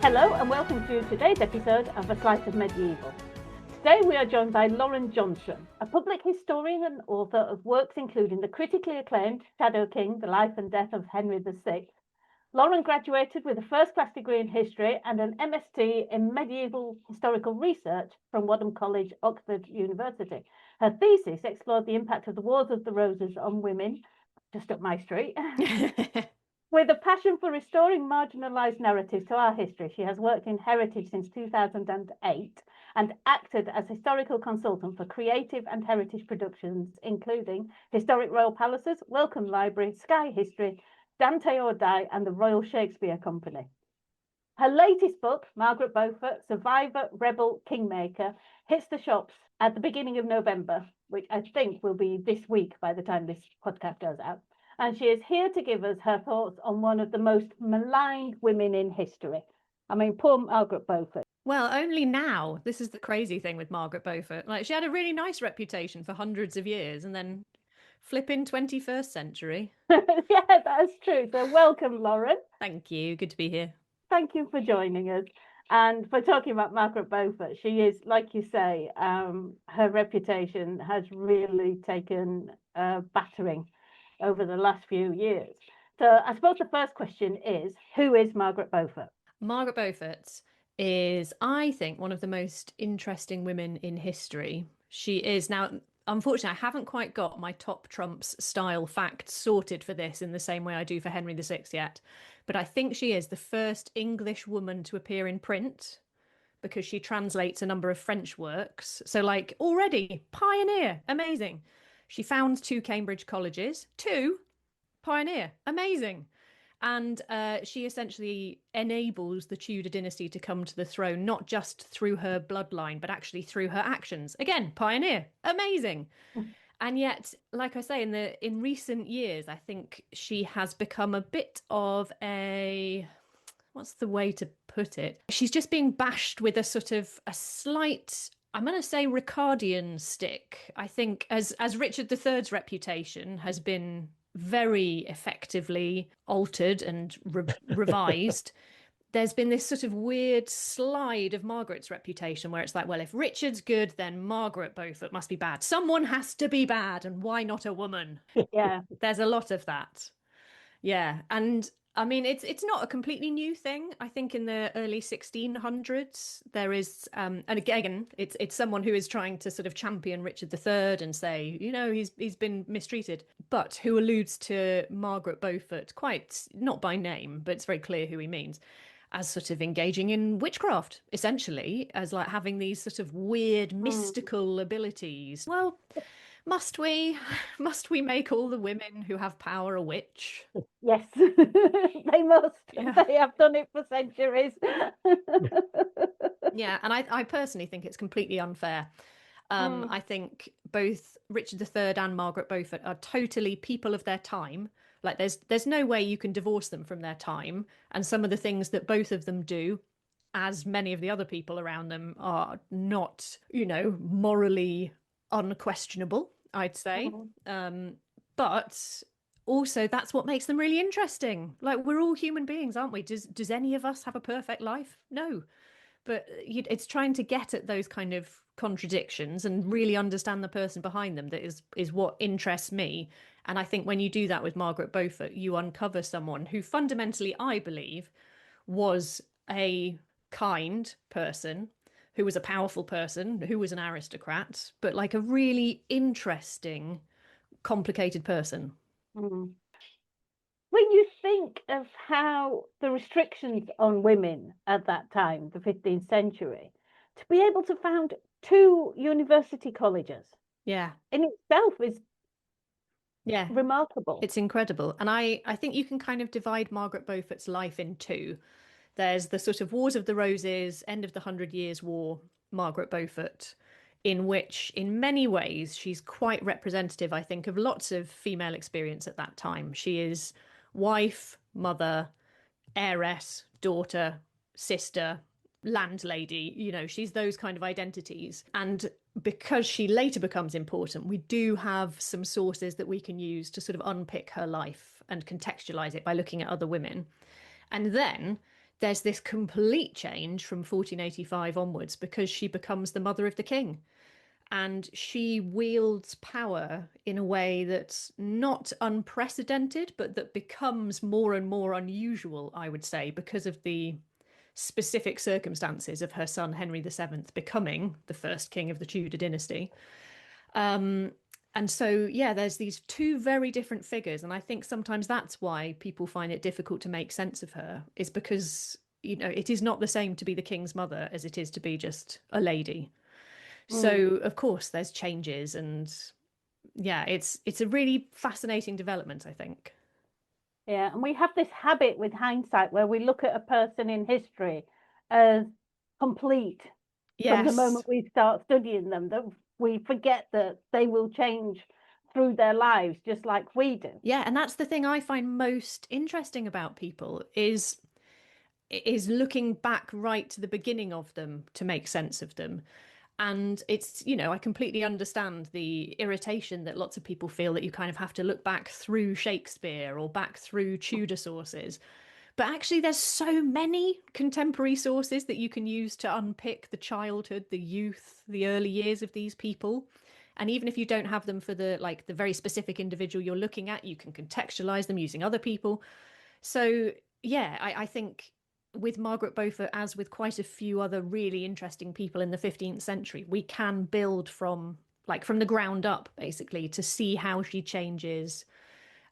Hello and welcome to today's episode of A Slice of Medieval. Today we are joined by Lauren Johnson, a public historian and author of works including the critically acclaimed Shadow King, The Life and Death of Henry VI. Lauren graduated with a first-class degree in history and an MSc in medieval historical research from Wadham College, Oxford University. Her thesis explored the impact of the Wars of the Roses on women, just up my street. With a passion for restoring marginalised narratives to our history, she has worked in heritage since 2008 and acted as historical consultant for creative and heritage productions, including Historic Royal Palaces, Welcome Library, Sky History, Dante or Die, and the Royal Shakespeare Company. Her latest book, Margaret Beaufort, Survivor, Rebel, Kingmaker, hits the shops at the beginning of November, which I think will be this week by the time this podcast goes out. And she is here to give us her thoughts on one of the most maligned women in history. I mean, poor Margaret Beaufort. Well, only now. This is the crazy thing with Margaret Beaufort. Like, she had a really nice reputation for hundreds of years, and then flipping 21st century. Yeah, that's true. So welcome, Lauren. Thank you. Good to be here. Thank you for joining us. And for talking about Margaret Beaufort, she is, like you say, her reputation has really taken a battering over the last few years. So I suppose the first question is, who is Margaret Beaufort? Margaret Beaufort is, I think, one of the most interesting women in history. She is now, unfortunately, I haven't quite got my top trumps style facts sorted for this in the same way I do for Henry VI yet. But I think she is the first English woman to appear in print because she translates a number of French works. So, like, already, pioneer, amazing. She founds 2 Cambridge colleges, 2, pioneer, amazing. And she essentially enables the Tudor dynasty to come to the throne, not just through her bloodline, but actually through her actions. Again, pioneer, amazing. And yet, like I say, in recent years, I think she has become a bit of a, what's the way to put it? She's just being bashed with a sort of a slight, I'm going to say, Ricardian stick. I think as Richard III's reputation has been very effectively altered and revised, there's been this sort of weird slide of Margaret's reputation where it's like, well, if Richard's good, then Margaret Beaufort must be bad. Someone has to be bad, and why not a woman? Yeah. There's a lot of that. Yeah. And I mean, it's not a completely new thing. I think in the early 1600s, there is, and again, it's someone who is trying to sort of champion Richard III and say, you know, he's been mistreated, but who alludes to Margaret Beaufort quite, not by name, but it's very clear who he means, as sort of engaging in witchcraft, essentially, as like having these sort of weird mystical abilities. Well, must we make all the women who have power a witch? Yes, they must. Yeah. They have done it for centuries. Yeah, and I personally think it's completely unfair. I think both Richard III and Margaret Beaufort are totally people of their time. Like there's no way you can divorce them from their time. And some of the things that both of them do, as many of the other people around them, are not, you know, morally unquestionable, I'd say. But also that's what makes them really interesting. Like, we're all human beings, aren't we? Does any of us have a perfect life? No. But it's trying to get at those kind of contradictions and really understand the person behind them that is what interests me. And I think when you do that with Margaret Beaufort, you uncover someone who fundamentally, I believe, was a kind person, who was a powerful person, who was an aristocrat, but like a really interesting, complicated person. When you think of how the restrictions on women at that time, the 15th century, to be able to found 2 university colleges, Yeah, in itself is Yeah, remarkable. it's incredible. And I think you can kind of divide Margaret Beaufort's life in two. There's the sort of Wars of the Roses, end of the Hundred Years' War, Margaret Beaufort, in which, in many ways, she's quite representative, I think, of lots of female experience at that time. She is wife, mother, heiress, daughter, sister, landlady, she's those kind of identities. And because she later becomes important, we do have some sources that we can use to sort of unpick her life and contextualize it by looking at other women. And then there's this complete change from 1485 onwards because she becomes the mother of the king. And she wields power in a way that's not unprecedented, but that becomes more and more unusual, I would say, because of the specific circumstances of her son Henry VII becoming the first king of the Tudor dynasty. And so, yeah, there's these two very different figures. And I think sometimes that's why people find it difficult to make sense of her, is because, it is not the same to be the king's mother as it is to be just a lady. So, of course, there's changes. And yeah, it's a really fascinating development, I think. Yeah, and we have this habit with hindsight where we look at a person in history as complete from the Yes. moment we start studying them, that we forget that they will change through their lives just like we do. Yeah, and that's the thing I find most interesting about people is looking back right to the beginning of them to make sense of them. And it's, I completely understand the irritation that lots of people feel that you kind of have to look back through Shakespeare or back through Tudor sources. But actually, there's so many contemporary sources that you can use to unpick the childhood, the youth, the early years of these people. And even if you don't have them for the very specific individual you're looking at, you can contextualize them using other people. So yeah, I think with Margaret Beaufort, as with quite a few other really interesting people in the 15th century, we can build from the ground up, basically, to see how she changes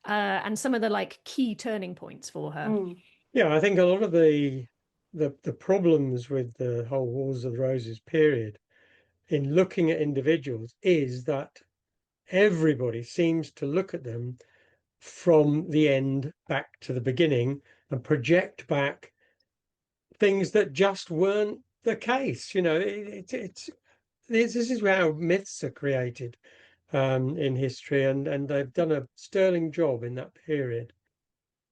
and some of the key turning points for her. Yeah, I think a lot of the problems with the whole Wars of the Roses period in looking at individuals is that everybody seems to look at them from the end back to the beginning and project back things that just weren't the case. It's this is how myths are created in history, and they've done a sterling job in that period.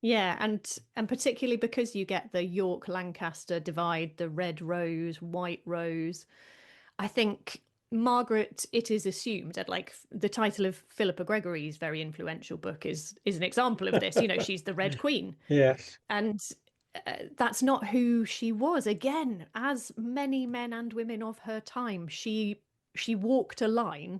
Yeah, and particularly because you get the York-Lancaster divide, the red rose, white rose. I think Margaret, it is assumed that the title of Philippa Gregory's very influential book is an example of this. She's the Red Queen. Yes. And that's not who she was. Again, as many men and women of her time, she walked a line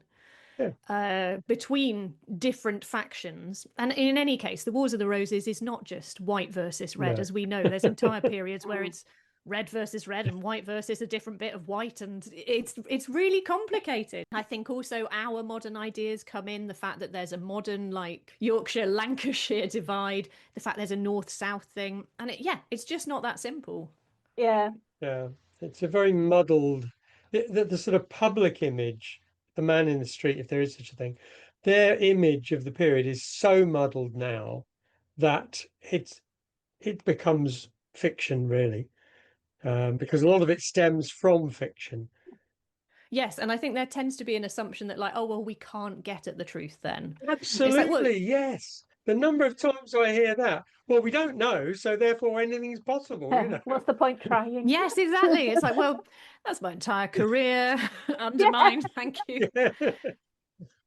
between different factions. And in any case, the Wars of the Roses is not just white versus red, No. as we know. There's entire periods where it's red versus red and white versus a different bit of white, and it's really complicated. I think also our modern ideas come in, the fact that there's a modern Yorkshire Lancashire divide, the fact there's a north south thing, and it's just not that simple. Yeah, It's a very muddled, the sort of public image, the man in the street, if there is such a thing, their image of the period is so muddled now that it becomes fiction, really. Because a lot of it stems from fiction. Yes, and I think there tends to be an assumption that oh well, we can't get at the truth then. Absolutely, Well, yes. The number of times I hear that, well, we don't know, so therefore anything's possible, what's the point trying? Yes, exactly. It's well, that's my entire career undermined. Thank you. Yeah.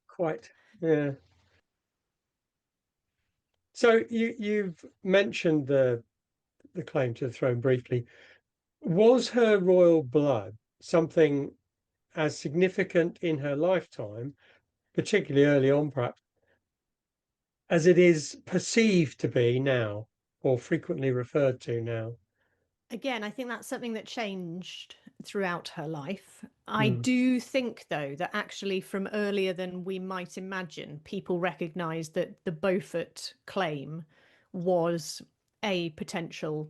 Quite, yeah. So you've mentioned the claim to the throne briefly. Was her royal blood something as significant in her lifetime, particularly early on, perhaps, as it is perceived to be now, or frequently referred to now? Again, I think that's something that changed throughout her life. I Mm. do think, though, that actually from earlier than we might imagine, people recognised that the Beaufort claim was a potential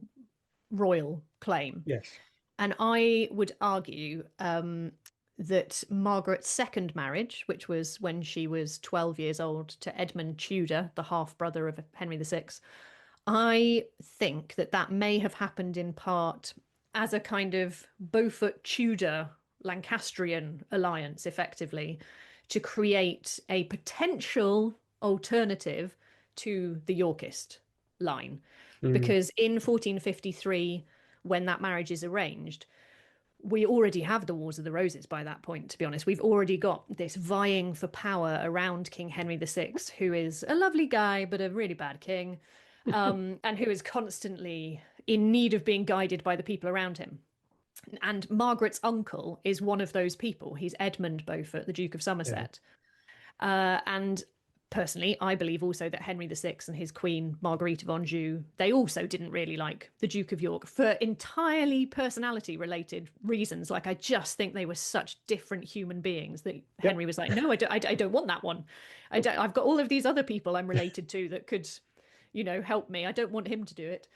royal claim. Yes. And I would argue that Margaret's second marriage, which was when she was 12 years old, to Edmund Tudor, the half-brother of Henry VI, I think that that may have happened in part as a kind of Beaufort-Tudor Lancastrian alliance, effectively, to create a potential alternative to the Yorkist line. Because in 1453, when that marriage is arranged, we already have the Wars of the Roses by that point, to be honest. We've already got this vying for power around King Henry VI, who is a lovely guy, but a really bad king, and who is constantly in need of being guided by the people around him. And Margaret's uncle is one of those people. He's Edmund Beaufort, the Duke of Somerset. And personally, I believe also that Henry VI and his queen, Marguerite of Anjou, they also didn't really like the Duke of York for entirely personality-related reasons. Like, I just think they were such different human beings that Henry was like, no, I don't want that one. I've got all of these other people I'm related to that could, help me. I don't want him to do it.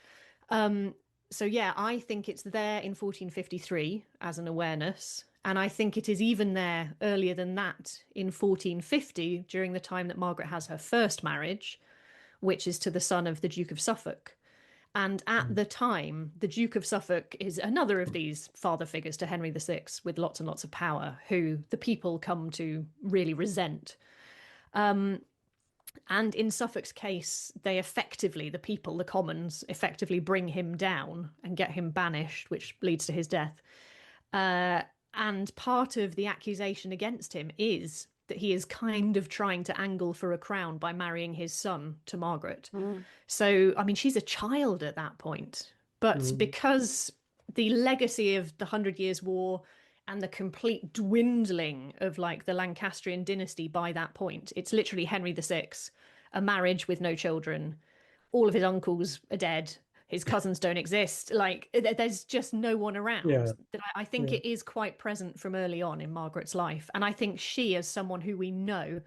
So yeah, I think it's there in 1453 as an awareness. And I think it is even there earlier than that in 1450, during the time that Margaret has her first marriage, which is to the son of the Duke of Suffolk. And at the time, the Duke of Suffolk is another of these father figures to Henry VI with lots and lots of power, who the people come to really resent. And in Suffolk's case, they effectively, the people, the commons, effectively bring him down and get him banished, which leads to his death. And part of the accusation against him is that he is kind of trying to angle for a crown by marrying his son to Margaret. So, I mean, she's a child at that point. But because the legacy of the 100 Years' War and the complete dwindling of like the Lancastrian dynasty by that point, it's literally Henry VI, a marriage with no children. All of his uncles are dead. His cousins don't exist. Like, there's just no one around. That I think it is quite present from early on in Margaret's life. And I think she, as someone who we know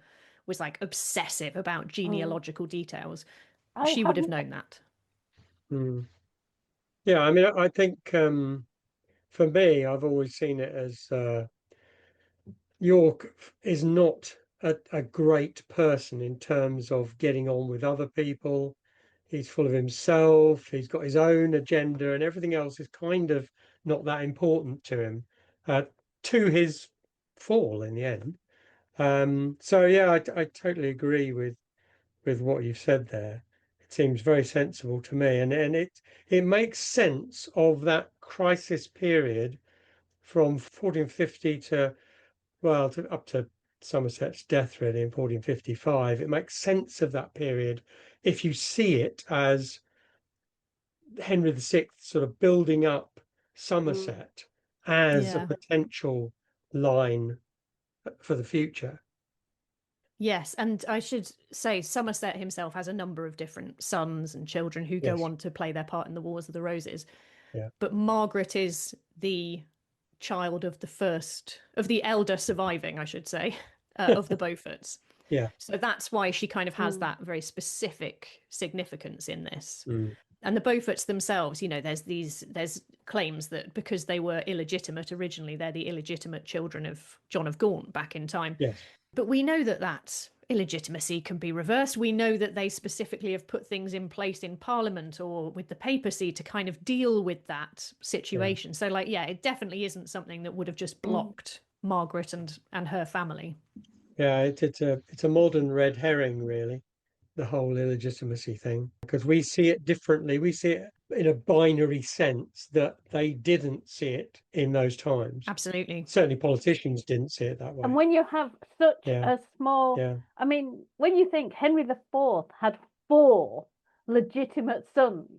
was like obsessive about genealogical details, she would have known that. Yeah, I mean, I think for me, I've always seen it as York is not a great person in terms of getting on with other people. He's full of himself. He's got his own agenda, and everything else is kind of not that important to him, to his fall in the end. So yeah, I totally agree with what you've said there. It seems very sensible to me, and it makes sense of that crisis period from 1450 to up to Somerset's death, really, in 1455. It makes sense of that period if you see it as Henry VI sort of building up Somerset as a potential line for the future. Yes, and I should say Somerset himself has a number of different sons and children who go on to play their part in the Wars of the Roses. But Margaret is the child of the elder surviving, I should say, of the Beauforts. So that's why she kind of has that very specific significance in this. And the Beauforts themselves, there's claims that because they were illegitimate originally, they're the illegitimate children of John of Gaunt back in time. But we know that illegitimacy can be reversed. We know that they specifically have put things in place in Parliament or with the papacy to kind of deal with that situation. So it definitely isn't something that would have just blocked Margaret and her family. It's a modern red herring, really, the whole illegitimacy thing, because we see it differently. We see it in a binary sense that they didn't see it in those times. Absolutely. Certainly politicians didn't see it that way. And when you have such a small, I mean, when you think Henry IV had 4 legitimate sons,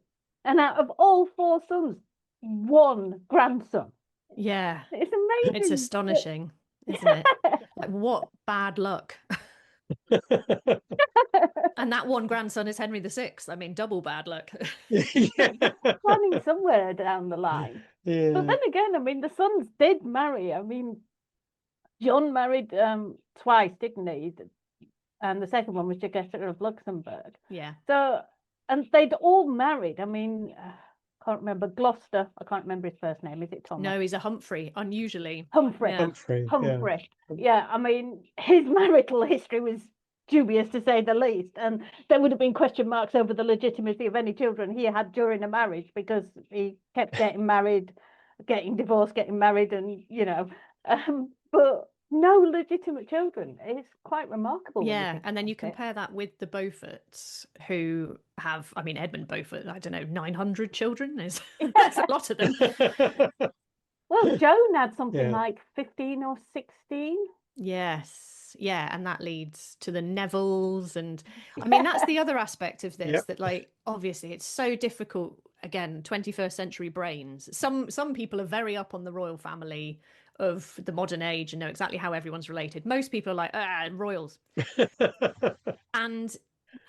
and out of all 4 sons, 1 grandson. Yeah. It's amazing. It's astonishing, isn't it? Like, what bad luck. And that 1 grandson is Henry VI. I mean, double bad luck. Planning somewhere down the line. But then again, I mean, the sons did marry. I mean, John married twice, didn't he? And the second one was Jessica of Luxembourg. Yeah. So, and they'd all married. I mean, can't remember, Gloucester. I can't remember his first name. Is it Thomas? No, he's a Humphrey, unusually. Humphrey. Yeah. Humphrey. Humphrey. Yeah, I mean, his marital history was dubious to say the least, and there would have been question marks over the legitimacy of any children he had during a marriage, because he kept getting married, getting divorced, getting married, and but no legitimate children. It's quite remarkable. Yeah, and then you compare that with the Beauforts, who have, I mean, Edmund Beaufort, I don't know, 900 children. There's a lot of them. Well, Joan had something Yeah. like 15 or 16. Yes, yeah, and that leads to the Nevilles, and I mean that's the other aspect of this, Yep. that like obviously it's so difficult. Again, 21st century brains. Some people are very up on the royal family of the modern age and know exactly how everyone's related. Most people are like, royals. And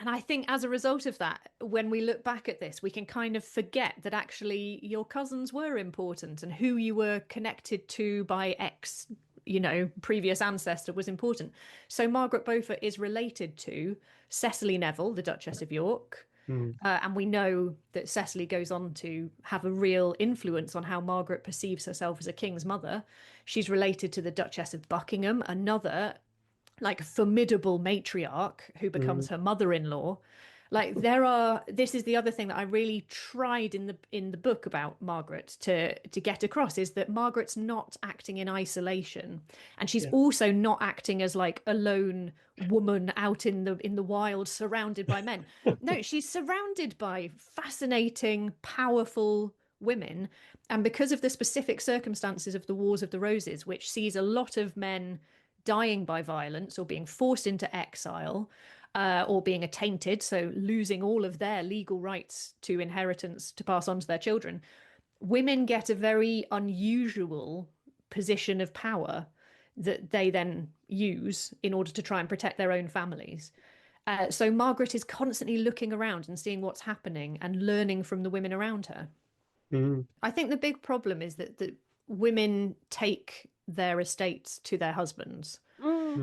I think as a result of that, when we look back at this, we can kind of forget that actually your cousins were important, and who you were connected to by X, previous ancestor was important. So Margaret Beaufort is related to Cecily Neville, the Duchess of York. And we know that Cecily goes on to have a real influence on how Margaret perceives herself as a king's mother. She's related to the Duchess of Buckingham, another like formidable matriarch who becomes her mother-in-law. Like this is the other thing that I really tried in the book about Margaret to get across, is that Margaret's not acting in isolation, and she's also not acting as like a lone woman out in the wild surrounded by men. No, she's surrounded by fascinating, powerful women, and because of the specific circumstances of the Wars of the Roses, which sees a lot of men dying by violence or being forced into exile, or being attainted, so losing all of their legal rights to inheritance to pass on to their children, women get a very unusual position of power that they then use in order to try and protect their own families. So Margaret is constantly looking around and seeing what's happening and learning from the women around her. I think the big problem is that women take their estates to their husbands.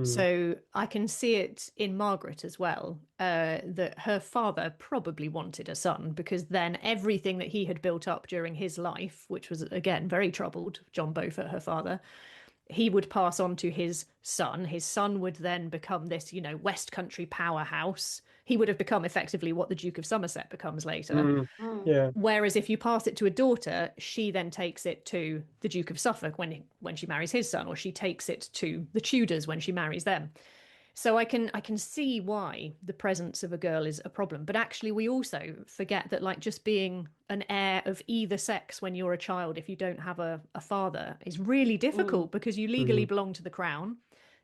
So I can see it in Margaret as well, that her father probably wanted a son, because then everything that he had built up during his life, which was, again, very troubled, John Beaufort, her father, he would pass on to his son. His son would then become this, West Country powerhouse. He would have become effectively what the Duke of Somerset becomes later. Yeah. Whereas if you pass it to a daughter, she then takes it to the Duke of Suffolk when she marries his son, or she takes it to the Tudors when she marries them. So I can see why the presence of a girl is a problem. But actually, we also forget that like just being an heir of either sex when you're a child, if you don't have a father, is really difficult, because you legally belong to the crown.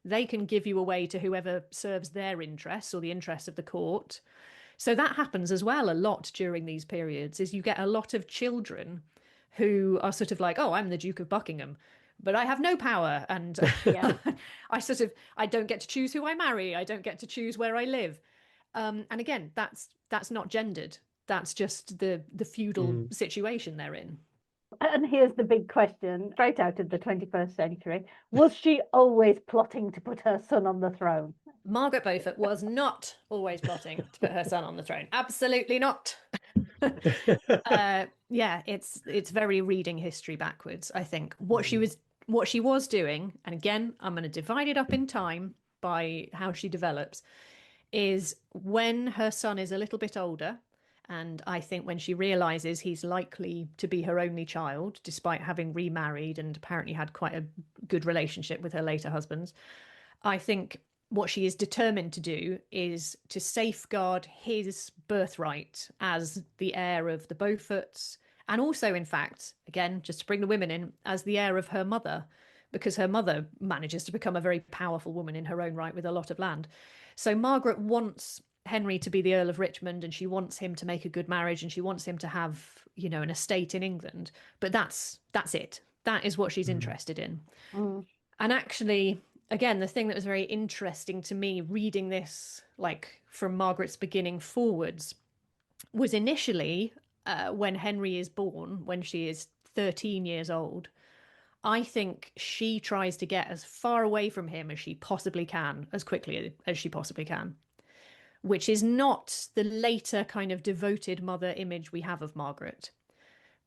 They can give you away to whoever serves their interests or the interests of the court. So that happens as well a lot during these periods, is you get a lot of children who are sort of like, oh, I'm the Duke of Buckingham, but I have no power, and I don't get to choose who I marry. I don't get to choose where I live. And again, that's not gendered. That's just the feudal situation they're in. And here's the big question, straight out of the 21st century. Was she always plotting to put her son on the throne? Margaret Beaufort was not always plotting to put her son on the throne. Absolutely not. Yeah, it's very reading history backwards, I think. What she was doing, and again, I'm going to divide it up in time by how she develops, is when her son is a little bit older, and I think when she realizes he's likely to be her only child, despite having remarried and apparently had quite a good relationship with her later husbands, I think what she is determined to do is to safeguard his birthright as the heir of the Beauforts, and also, in fact, again, just to bring the women in, as the heir of her mother, because her mother manages to become a very powerful woman in her own right with a lot of land. So Margaret wants Henry to be the Earl of Richmond, and she wants him to make a good marriage, and she wants him to have, an estate in England. But that's it. That is what she's interested in. And actually, again, the thing that was very interesting to me reading this, like from Margaret's beginning forwards, was initially when Henry is born, when she is 13 years old, I think she tries to get as far away from him as she possibly can, as quickly as she possibly can, which is not the later kind of devoted mother image we have of Margaret.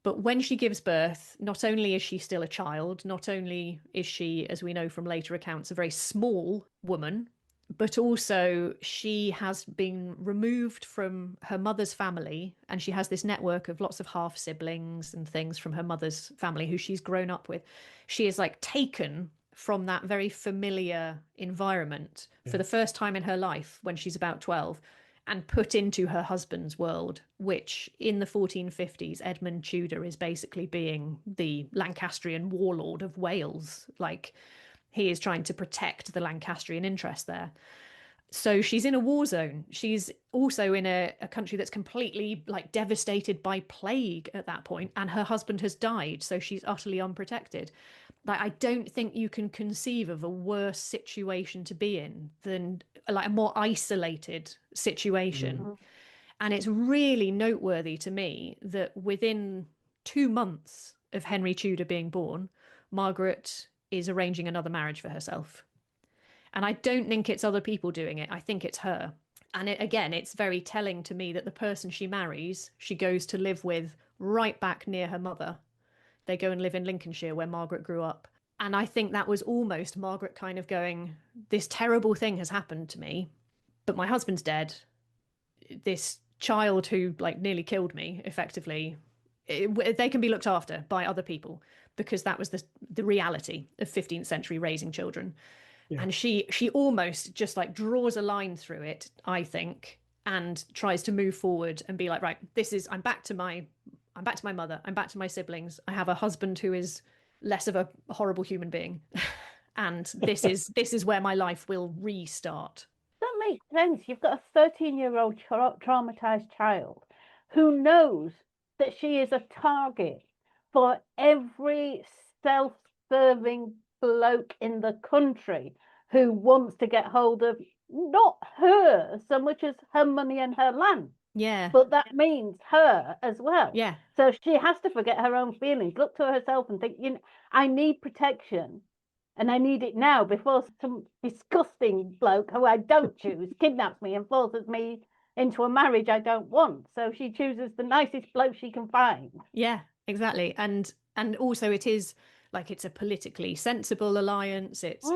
But when she gives birth, not only is she still a child, not only is she, as we know from later accounts, a very small woman, but also she has been removed from her mother's family, and she has this network of lots of half siblings and things from her mother's family who she's grown up with. She is like taken from that very familiar environment for the first time in her life when she's about 12, and put into her husband's world, which in the 1450s, Edmund Tudor is basically being the Lancastrian warlord of Wales. Like, he is trying to protect the Lancastrian interest there. So she's in a war zone. She's also in a country that's completely like devastated by plague at that point, and her husband has died, so she's utterly unprotected. Like, I don't think you can conceive of a worse situation to be in than like a more isolated situation. And it's really noteworthy to me that within 2 months of Henry Tudor being born, Margaret is arranging another marriage for herself. And I don't think it's other people doing it. I think it's her. And again, it's very telling to me that the person she marries, she goes to live with right back near her mother. They go and live in Lincolnshire, where Margaret grew up. And I think that was almost Margaret kind of going, this terrible thing has happened to me, but my husband's dead. This child who like nearly killed me, effectively, they can be looked after by other people, because that was the reality of 15th century raising children. Yeah. And she almost just like draws a line through it, I think, and tries to move forward and be like, right, I'm back to my mother, I'm back to my siblings. I have a husband who is less of a horrible human being. And this is where my life will restart. That makes sense. You've got a 13-year-old traumatized child who knows that she is a target for every self-serving bloke in the country who wants to get hold of not her so much as her money and her land. Yeah. But that means her as well. Yeah. So she has to forget her own feelings, look to herself and think, I need protection, and I need it now before some disgusting bloke who I don't choose kidnaps me and forces me into a marriage I don't want. So she chooses the nicest bloke she can find. Yeah, exactly. And also it is like, it's a politically sensible alliance. It's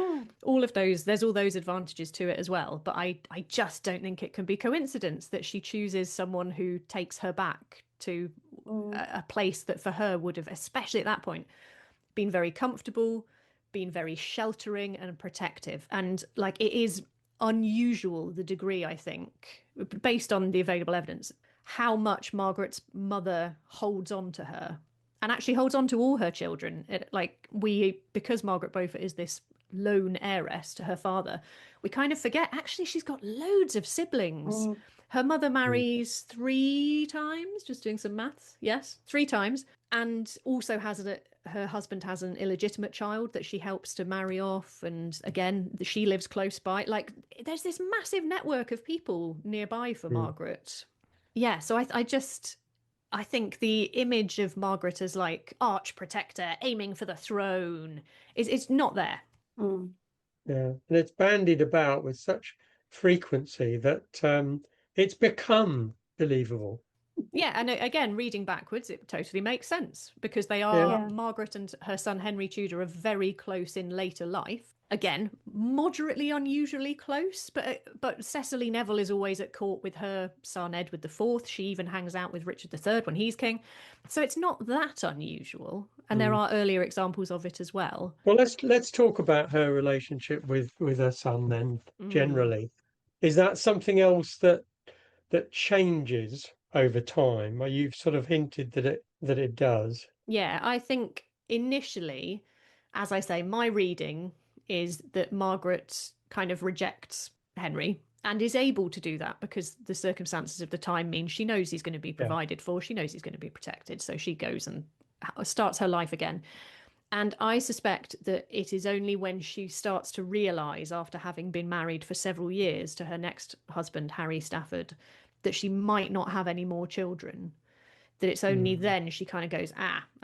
all of those, there's all those advantages to it as well. But I just don't think it can be coincidence that she chooses someone who takes her back to a place that for her would have, especially at that point, been very comfortable, been very sheltering and protective. And like, it is unusual, the degree, I think, based on the available evidence, how much Margaret's mother holds on to her, and actually holds on to all her children. Because Margaret Beaufort is this lone heiress to her father, we kind of forget, actually, she's got loads of siblings. Her mother marries 3 times, just doing some maths. Yes, 3 times. And also her husband has an illegitimate child that she helps to marry off. And again, she lives close by. Like, there's this massive network of people nearby for Margaret. Yeah, so I think the image of Margaret as like arch protector aiming for the throne is not there. Yeah, and it's bandied about with such frequency that it's become believable. Yeah, and again, reading backwards, it totally makes sense, because they are, Margaret and her son Henry Tudor are very close in later life. Again, moderately unusually close, but Cecily Neville is always at court with her son Edward IV. She even hangs out with Richard III when he's king. So it's not that unusual, and there are earlier examples of it as well. Well, let's talk about her relationship with her son then, generally. Is that something else that changes over time? Or you've sort of hinted that it does. Yeah, I think initially, as I say, my reading is that Margaret kind of rejects Henry, and is able to do that because the circumstances of the time mean she knows he's going to be provided for, she knows he's going to be protected, so she goes and starts her life again. And I suspect that it is only when she starts to realise, after having been married for several years to her next husband, Harry Stafford, that she might not have any more children, that it's only then she kind of goes,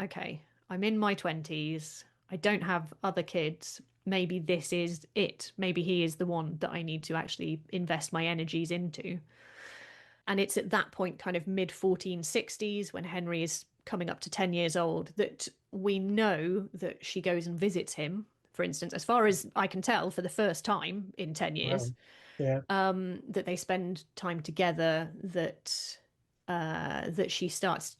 okay, I'm in my 20s, I don't have other kids, maybe this is it, maybe he is the one that I need to actually invest my energies into. And it's at that point, kind of mid 1460s, when Henry is coming up to 10 years old, that we know that she goes and visits him, for instance, as far as I can tell, for the first time in 10 years. Wow. Yeah. That they spend time together, that she starts,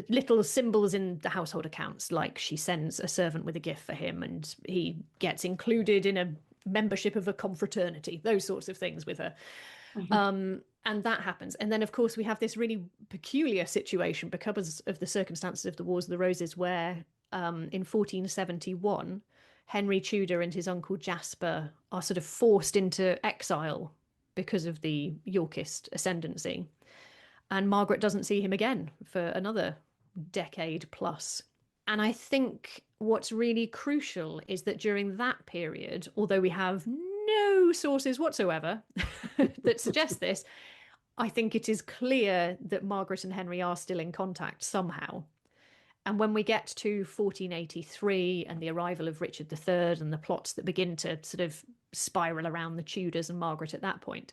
little symbols in the household accounts, like she sends a servant with a gift for him and he gets included in a membership of a confraternity, those sorts of things with her. And that happens. And then, of course, we have this really peculiar situation because of the circumstances of the Wars of the Roses, where in 1471, Henry Tudor and his uncle Jasper are sort of forced into exile because of the Yorkist ascendancy. And Margaret doesn't see him again for another decade plus. And I think what's really crucial is that during that period, although we have no sources whatsoever that suggest this, I think it is clear that Margaret and Henry are still in contact somehow. And when we get to 1483 and the arrival of Richard III and the plots that begin to sort of spiral around the Tudors and Margaret at that point,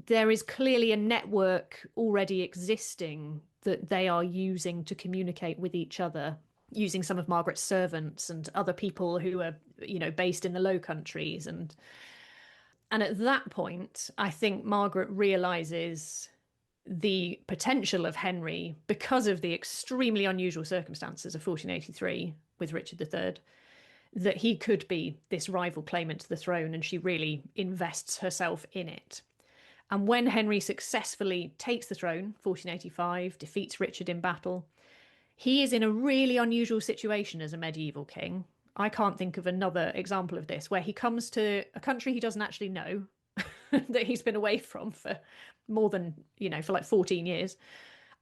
there is clearly a network already existing that they are using to communicate with each other, using some of Margaret's servants and other people who are, based in the Low Countries. And at that point, I think Margaret realizes the potential of Henry, because of the extremely unusual circumstances of 1483 with Richard III, that he could be this rival claimant to the throne, and she really invests herself in it. And when Henry successfully takes the throne, 1485, defeats Richard in battle, he is in a really unusual situation as a medieval king. I can't think of another example of this, where he comes to a country he doesn't actually know, that he's been away from for more than, for like 14 years.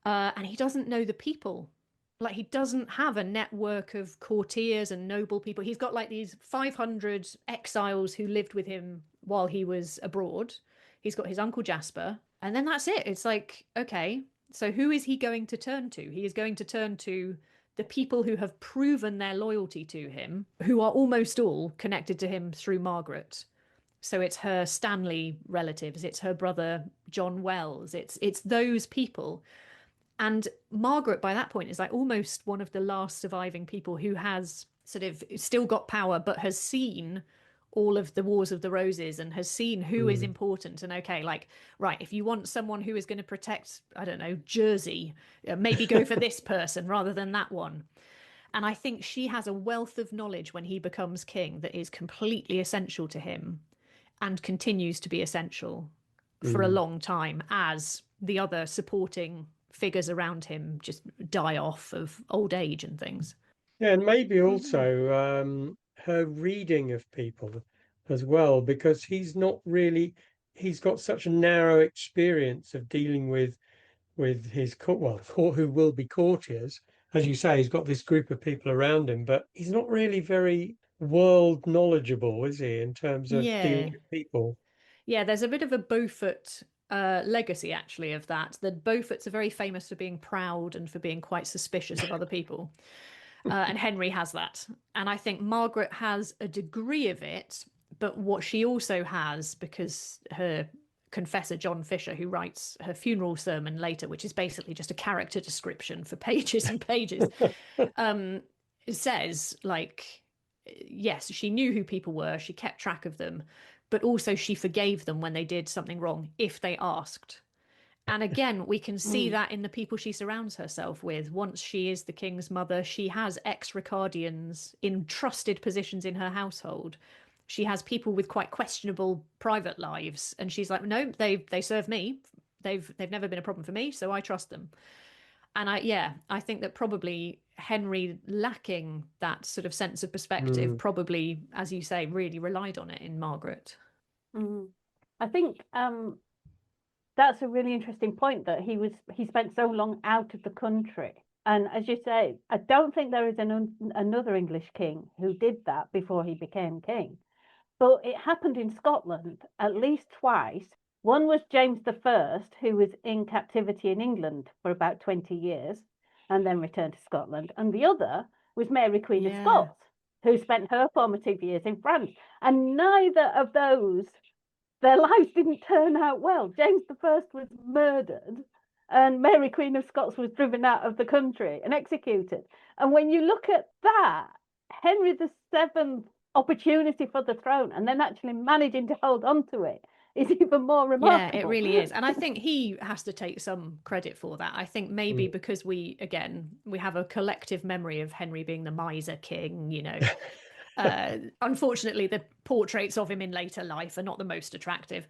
And he doesn't know the people. Like, he doesn't have a network of courtiers and noble people. He's got like these 500 exiles who lived with him while he was abroad. He's got his uncle Jasper, and then that's it. It's like, okay, so who is he going to turn to? He is going to turn to the people who have proven their loyalty to him, who are almost all connected to him through Margaret. So it's her Stanley relatives, it's her brother John Wells, it's those people. And Margaret, by that point, is like almost one of the last surviving people who has sort of still got power, but has seen all of the Wars of the Roses and has seen who is important. And okay, like, right, if you want someone who is going to protect, I don't know, Jersey, maybe go for this person rather than that one. And I think she has a wealth of knowledge when he becomes king that is completely essential to him and continues to be essential for a long time as the other supporting figures around him just die off of old age and things. Yeah, and maybe also her reading of people as well, because he's got such a narrow experience of dealing with his who will be courtiers. As you say, he's got this group of people around him, but he's not really very world knowledgeable, is he, in terms of dealing with people? Yeah, there's a bit of a Beaufort legacy, actually, of that. The Beauforts are very famous for being proud and for being quite suspicious of other people. And Henry has that. And I think Margaret has a degree of it, but what she also has, because her confessor, John Fisher, who writes her funeral sermon later, which is basically just a character description for pages and pages, says, like, yes, she knew who people were, she kept track of them, but also she forgave them when they did something wrong, if they asked. And again, we can see that in the people she surrounds herself with. Once she is the king's mother, she has ex-Ricardians in trusted positions in her household. She has people with quite questionable private lives, and she's like, no, they serve me. They've never been a problem for me, so I trust them. And I think that probably Henry, lacking that sort of sense of perspective, probably, as you say, really relied on it in Margaret. I think that's a really interesting point, that he spent so long out of the country. And as you say, I don't think there is another English king who did that before he became king. But it happened in Scotland at least twice. One was James I, who was in captivity in England for about 20 years and then returned to Scotland. And the other was Mary, Queen of Scots, who spent her formative years in France. And neither of those their lives didn't turn out well. James I was murdered, and Mary, Queen of Scots, was driven out of the country and executed. And when you look at that, Henry VII's opportunity for the throne and then actually managing to hold on to it is even more remarkable. Yeah, it really is. And I think he has to take some credit for that. I think maybe because we have a collective memory of Henry being the miser king, you know. Unfortunately, the portraits of him in later life are not the most attractive.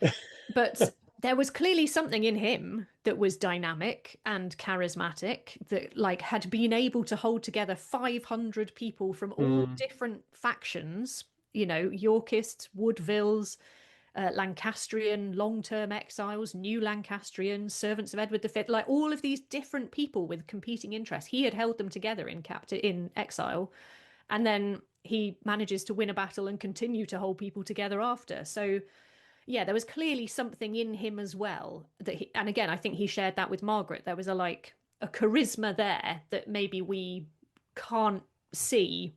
But there was clearly something in him that was dynamic and charismatic, that like had been able to hold together 500 people from all different factions, you know, Yorkists, Woodvilles, Lancastrian long-term exiles, new Lancastrians, servants of Edward V, like all of these different people with competing interests. He had held them together in exile, and then he manages to win a battle and continue to hold people together after. So yeah, there was clearly something in him as well and again, I think he shared that with Margaret. There was a charisma there that maybe we can't see,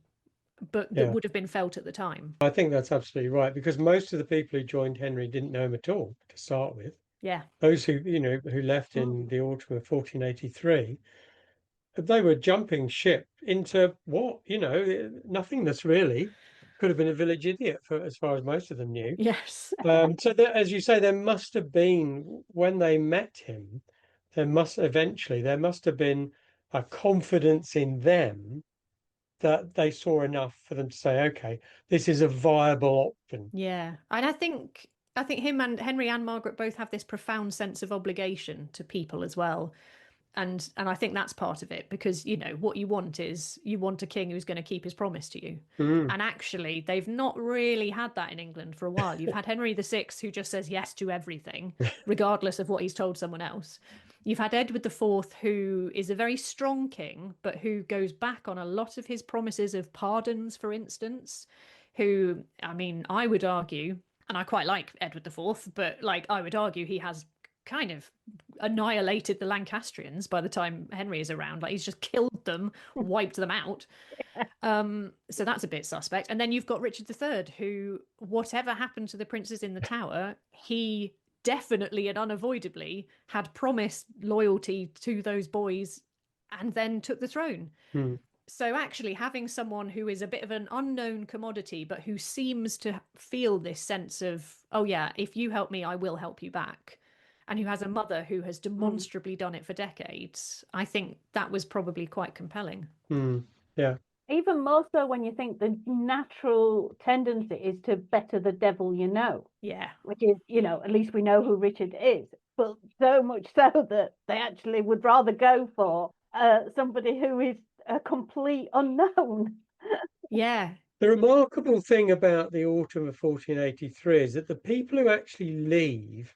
but that would have been felt at the time. I think that's absolutely right, because most of the people who joined Henry didn't know him at all to start with. Yeah. Those who left in the autumn of 1483, they were jumping ship into what, nothingness really. Could have been a village idiot as far as most of them knew. Yes. So as you say, there must have been, when they met him, there must have been a confidence in them that they saw enough for them to say, okay, this is a viable option. Yeah. And I think him and Henry and Margaret both have this profound sense of obligation to people as well. And I think that's part of it, because, you know, what you want is you want a king who's going to keep his promise to you. And actually, they've not really had that in England for a while. You've had Henry VI, who just says yes to everything, regardless of what he's told someone else. You've had Edward IV, who is a very strong king, but who goes back on a lot of his promises of pardons, for instance, who, I mean, I would argue, and I quite like Edward IV, but like I would argue he has kind of annihilated the Lancastrians by the time Henry is around. Like he's just killed them, wiped them out. So that's a bit suspect. And then you've got Richard III, who, whatever happened to the princes in the Tower, he definitely and unavoidably had promised loyalty to those boys and then took the throne. So actually having someone who is a bit of an unknown commodity, but who seems to feel this sense of, oh yeah, if you help me, I will help you back, and who has a mother who has demonstrably done it for decades, I think that was probably quite compelling. Yeah. Even more so when you think the natural tendency is to better the devil you know. Yeah. Which is, you know, at least we know who Richard is. But so much so that they actually would rather go for somebody who is a complete unknown. Yeah. The remarkable thing about the autumn of 1483 is that the people who actually leave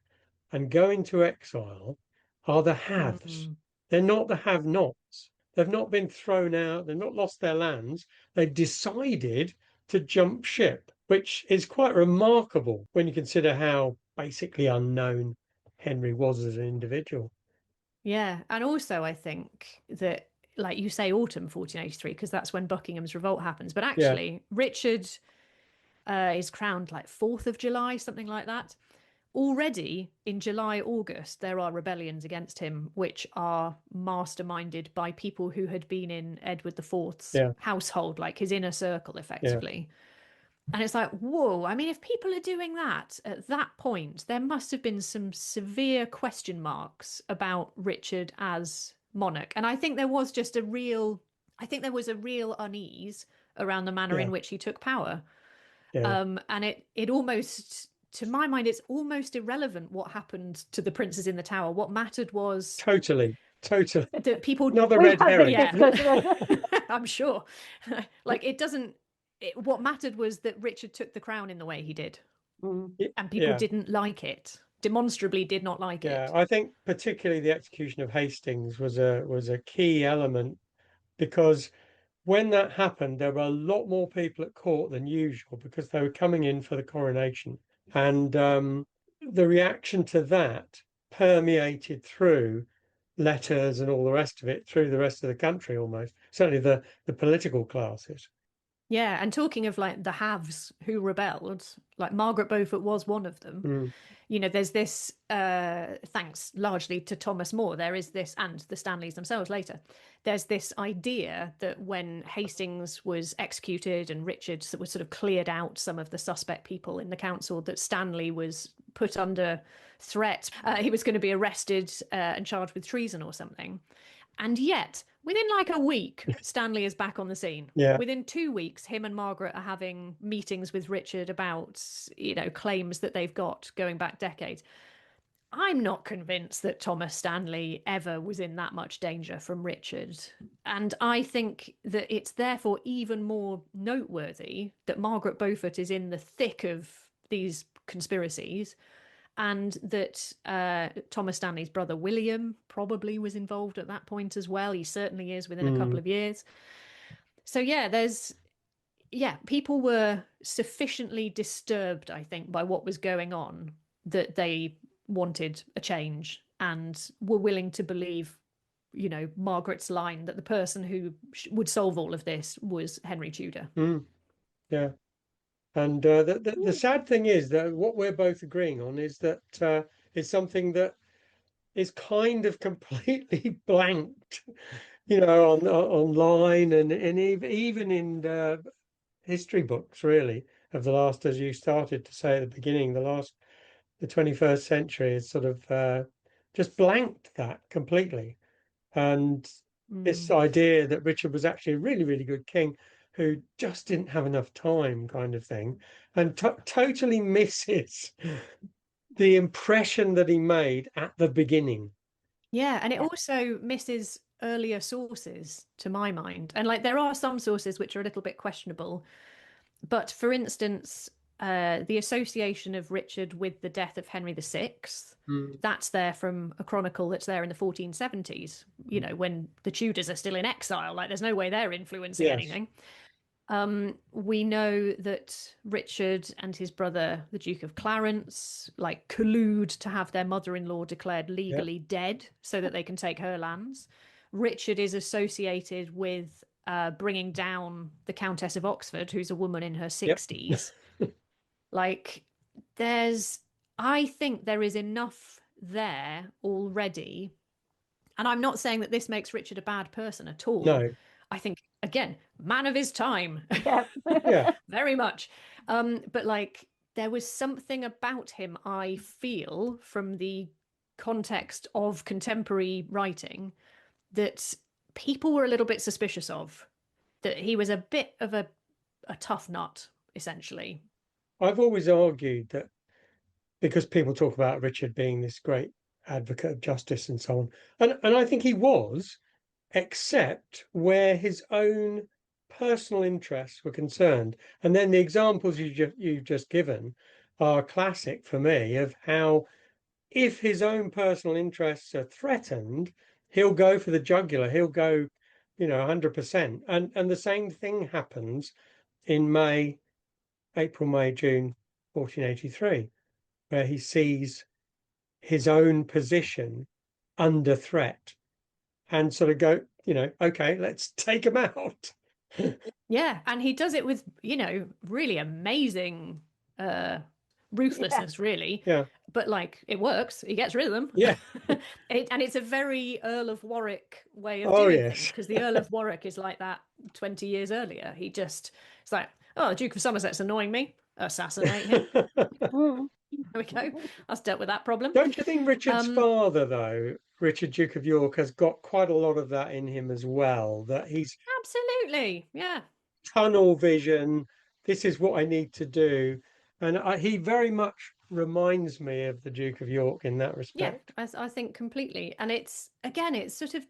and go into exile are the haves. They're not the have-nots. They've not been thrown out. They've not lost their lands. They've decided to jump ship, which is quite remarkable when you consider how basically unknown Henry was as an individual. Yeah. And also I think that, like you say, autumn 1483, because that's when Buckingham's revolt happens. But actually, Richard is crowned like 4th of July, something like that. Already in July, August, there are rebellions against him, which are masterminded by people who had been in Edward IV's household, like his inner circle, effectively. And it's like, whoa, I mean, if people are doing that at that point, there must have been some severe question marks about Richard as monarch. And I think there was just a real unease around the manner in which he took power. And it almost, to my mind, it's almost irrelevant what happened to the princes in the Tower. What mattered was totally that people, another red herring. I'm sure. Like what mattered was that Richard took the crown in the way he did, and people didn't like it. Demonstrably did not like it. I think particularly the execution of Hastings was a key element, because when that happened, there were a lot more people at court than usual because they were coming in for the coronation. And the reaction to that permeated through letters and all the rest of it, through the rest of the country almost, certainly the political classes. Yeah, and talking of like the haves who rebelled, like Margaret Beaufort was one of them. Mm. You know, there's this, thanks largely to Thomas More, there is this, and the Stanleys themselves later, there's this idea that when Hastings was executed and Richard was sort of cleared out some of the suspect people in the council, that Stanley was put under threat. He was going to be arrested and charged with treason or something. And yet, within like a week, Stanley is back on the scene. Yeah. Within 2 weeks, him and Margaret are having meetings with Richard about, you know, claims that they've got going back decades. I'm not convinced that Thomas Stanley ever was in that much danger from Richard. And I think that it's therefore even more noteworthy that Margaret Beaufort is in the thick of these conspiracies, and that Thomas Stanley's brother William probably was involved at that point as well. He certainly is within a couple of years. So people were sufficiently disturbed, I think, by what was going on that they wanted a change and were willing to believe, you know, Margaret's line that the person who would solve all of this was Henry Tudor. Yeah. And the sad thing is that what we're both agreeing on is that it's something that is kind of completely blanked, you know, online and even in history books, really, of the last, as you started to say at the beginning, the 21st century is sort of just blanked that completely. And this idea that Richard was actually a really, really good king who just didn't have enough time, kind of thing, and totally misses the impression that he made at the beginning. Yeah, and it also misses earlier sources, to my mind. And like there are some sources which are a little bit questionable. But for instance, the association of Richard with the death of Henry VI, that's there from a chronicle that's there in the 1470s, you know, when the Tudors are still in exile. Like there's no way they're influencing anything. We know that Richard and his brother, the Duke of Clarence, like collude to have their mother-in-law declared legally dead so that they can take her lands. Richard is associated with bringing down the Countess of Oxford, who's a woman in her 60s. Like I think there is enough there already. And I'm not saying that this makes Richard a bad person at all. No. I think, again, man of his time. Yeah. Very much. But like there was something about him, I feel, from the context of contemporary writing that people were a little bit suspicious of, that he was a bit of a tough nut, essentially. I've always argued that because people talk about Richard being this great advocate of justice and so on, and I think he was, except where his own personal interests were concerned. And then the examples you've just given are classic for me of how if his own personal interests are threatened, he'll go for the jugular, he'll go, you know, 100%. And the same thing happens in April, May, June 1483, where he sees his own position under threat and sort of go, you know, okay, let's take him out. Yeah, and he does it with, you know, really amazing ruthlessness, really. Yeah. But like it works. He gets rid of them. Yeah. And it's a very Earl of Warwick way of Oh, doing yes. things, because the Earl of Warwick is like that 20 years earlier. It's like, oh, the Duke of Somerset's annoying me. Assassinate him. There we go. That's dealt with that problem. Don't you think Richard's father, though, Richard, Duke of York, has got quite a lot of that in him as well? That he's absolutely, yeah, tunnel vision. This is what I need to do, and he very much reminds me of the Duke of York in that respect. Yeah, I think completely. And it's sort of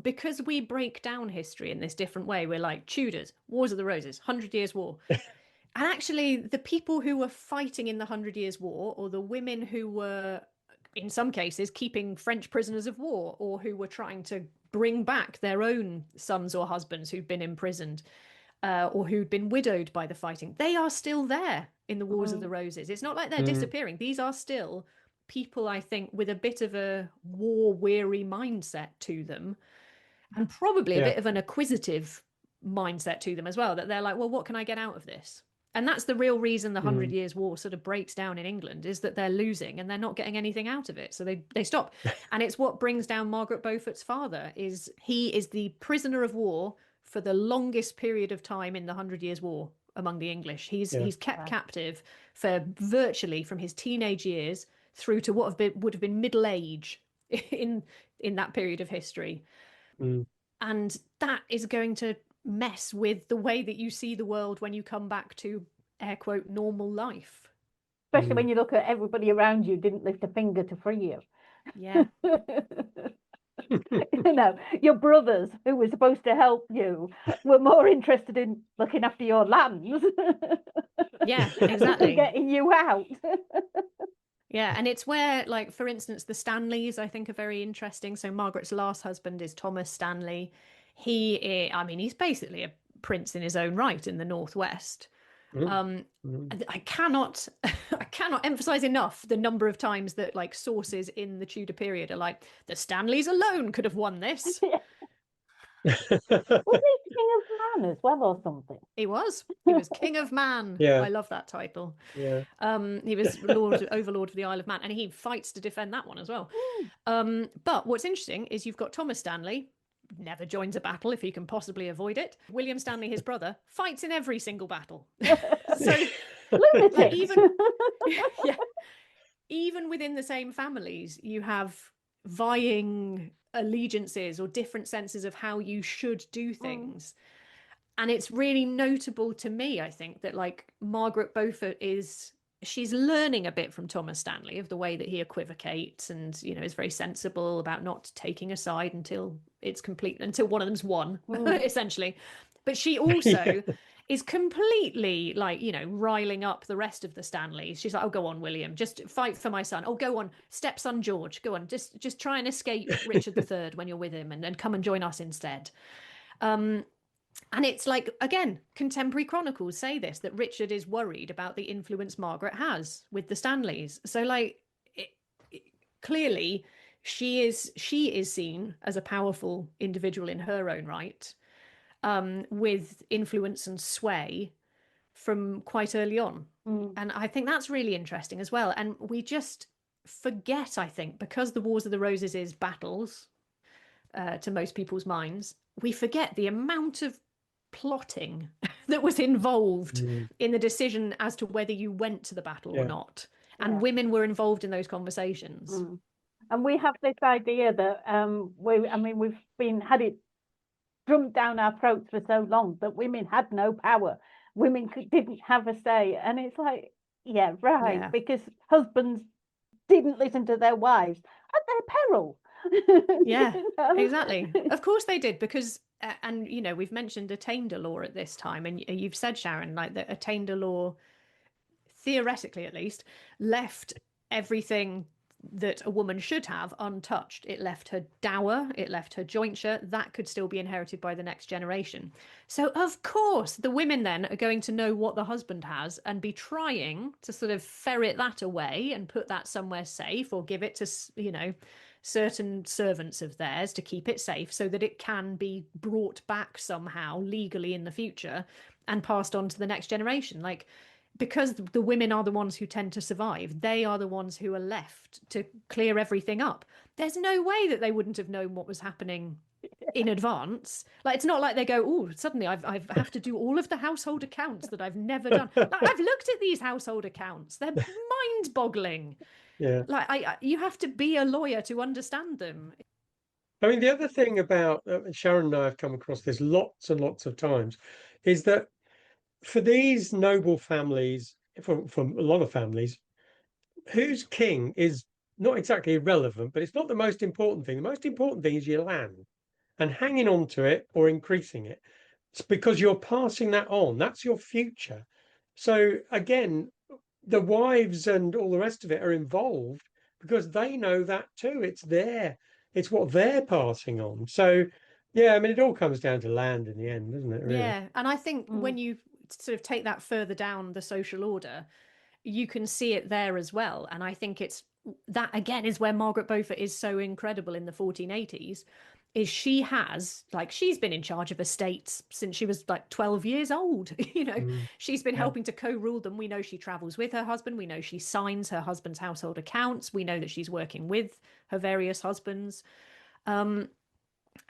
because we break down history in this different way. We're like Tudors, Wars of the Roses, 100 Years' War. And actually, the people who were fighting in the 100 Years' War, or the women who were, in some cases, keeping French prisoners of war, or who were trying to bring back their own sons or husbands who'd been imprisoned, or who'd been widowed by the fighting, they are still there in the Wars of the Roses. It's not like they're disappearing. These are still people, I think, with a bit of a war-weary mindset to them, and probably a bit of an acquisitive mindset to them as well, that they're like, well, what can I get out of this? And that's the real reason the Hundred Years' War sort of breaks down in England, is that they're losing and they're not getting anything out of it. So they stop. And it's what brings down Margaret Beaufort's father, is he is the prisoner of war for the longest period of time in the 100 Years' War among the English. He's kept captive for virtually from his teenage years through to what would have been middle age in that period of history. And that is going to mess with the way that you see the world when you come back to, air quote, normal life. Especially when you look at everybody around you didn't lift a finger to free you. Yeah. You know, your brothers who were supposed to help you were more interested in looking after your lands. Yeah, exactly. Getting you out. Yeah, and it's where, like, for instance, the Stanleys, I think, are very interesting. So Margaret's last husband is Thomas Stanley. He's basically a prince in his own right in the Northwest. I cannot emphasize enough the number of times that, like, sources in the Tudor period are like, the Stanleys alone could have won this. Was he King of Man as well or something? He was King of Man. I love that title. He was overlord of the Isle of Man, and he fights to defend that one as well. But what's interesting is you've got Thomas Stanley, never joins a battle if he can possibly avoid it. William Stanley, his brother, fights in every single battle. So like, even within the same families, you have vying allegiances or different senses of how you should do things. And it's really notable to me, I think, that, like, Margaret Beaufort she's learning a bit from Thomas Stanley of the way that he equivocates and, you know, is very sensible about not taking a side until it's complete, until one of them's won, essentially. But she also is completely, like, you know, riling up the rest of the Stanleys. She's like, oh, go on, William, just fight for my son. Oh, go on, stepson George, go on, just try and escape Richard III when you're with him and come and join us instead. And it's like, again, contemporary chronicles say this, that Richard is worried about the influence Margaret has with the Stanleys. So, like, clearly she is seen as a powerful individual in her own right, with influence and sway from quite early on. And I think that's really interesting as well. And we just forget, I think, because the Wars of the Roses is battles to most people's minds, we forget the amount of plotting that was involved in the decision as to whether you went to the battle or not. And women were involved in those conversations. And we have this idea that we've had it drummed down our throats for so long that women had no power. Women didn't have a say. And it's like, because husbands didn't listen to their wives at their peril. Yeah, you know? Exactly. Of course they did, because and you know, we've mentioned attainder law at this time, and you've said, Sharon, like, that attainder law, theoretically at least, left everything that a woman should have untouched. It left her dower, it left her jointure, that could still be inherited by the next generation. So of course the women then are going to know what the husband has and be trying to sort of ferret that away and put that somewhere safe, or give it to, you know, certain servants of theirs to keep it safe so that it can be brought back somehow legally in the future and passed on to the next generation. Like, because the women are the ones who tend to survive, they are the ones who are left to clear everything up. There's no way that they wouldn't have known what was happening in advance. Like, it's not like they go, oh, suddenly I have to do all of the household accounts that I've never done. Like, I've looked at these household accounts, they're mind-boggling. Like, you have to be a lawyer to understand them. I mean, the other thing about Sharon and I have come across this lots and lots of times, is that for these noble families, from a lot of families, who's king is not exactly irrelevant, but it's not the most important thing. The most important thing is your land and hanging on to it or increasing it. It's because you're passing that on. That's your future. So again, the wives and all the rest of it are involved because they know that too. It's what they're passing on. So yeah, I mean, it all comes down to land in the end, doesn't it, really? Yeah, and I think when you sort of take that further down the social order, you can see it there as well. And I think it's that, again, is where Margaret Beaufort is so incredible in the 1480s, is she's been in charge of estates since she was like 12 years old. She's been helping to co-rule them. We know she travels with her husband. We know she signs her husband's household accounts. We know that she's working with her various husbands. So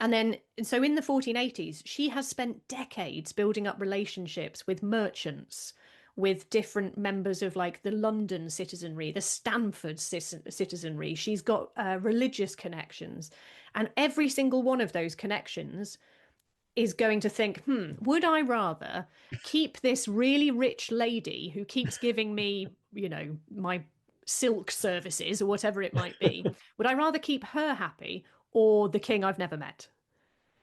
in the 1480s, she has spent decades building up relationships with merchants, with different members of like the London citizenry, the Stamford citizenry. She's got religious connections. And every single one of those connections is going to think, would I rather keep this really rich lady who keeps giving me, my silk services or whatever it might be, would I rather keep her happy or the king I've never met?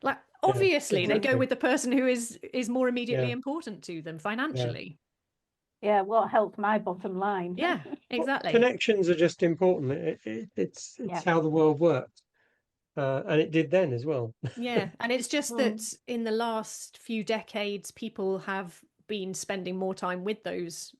Like, obviously, they go with the person who is more immediately important to them financially. Yeah, what helped my bottom line. Yeah, exactly. Connections are just important. It's how the world works. And it did then as well. Yeah, and it's just that in the last few decades, people have been spending more time with those,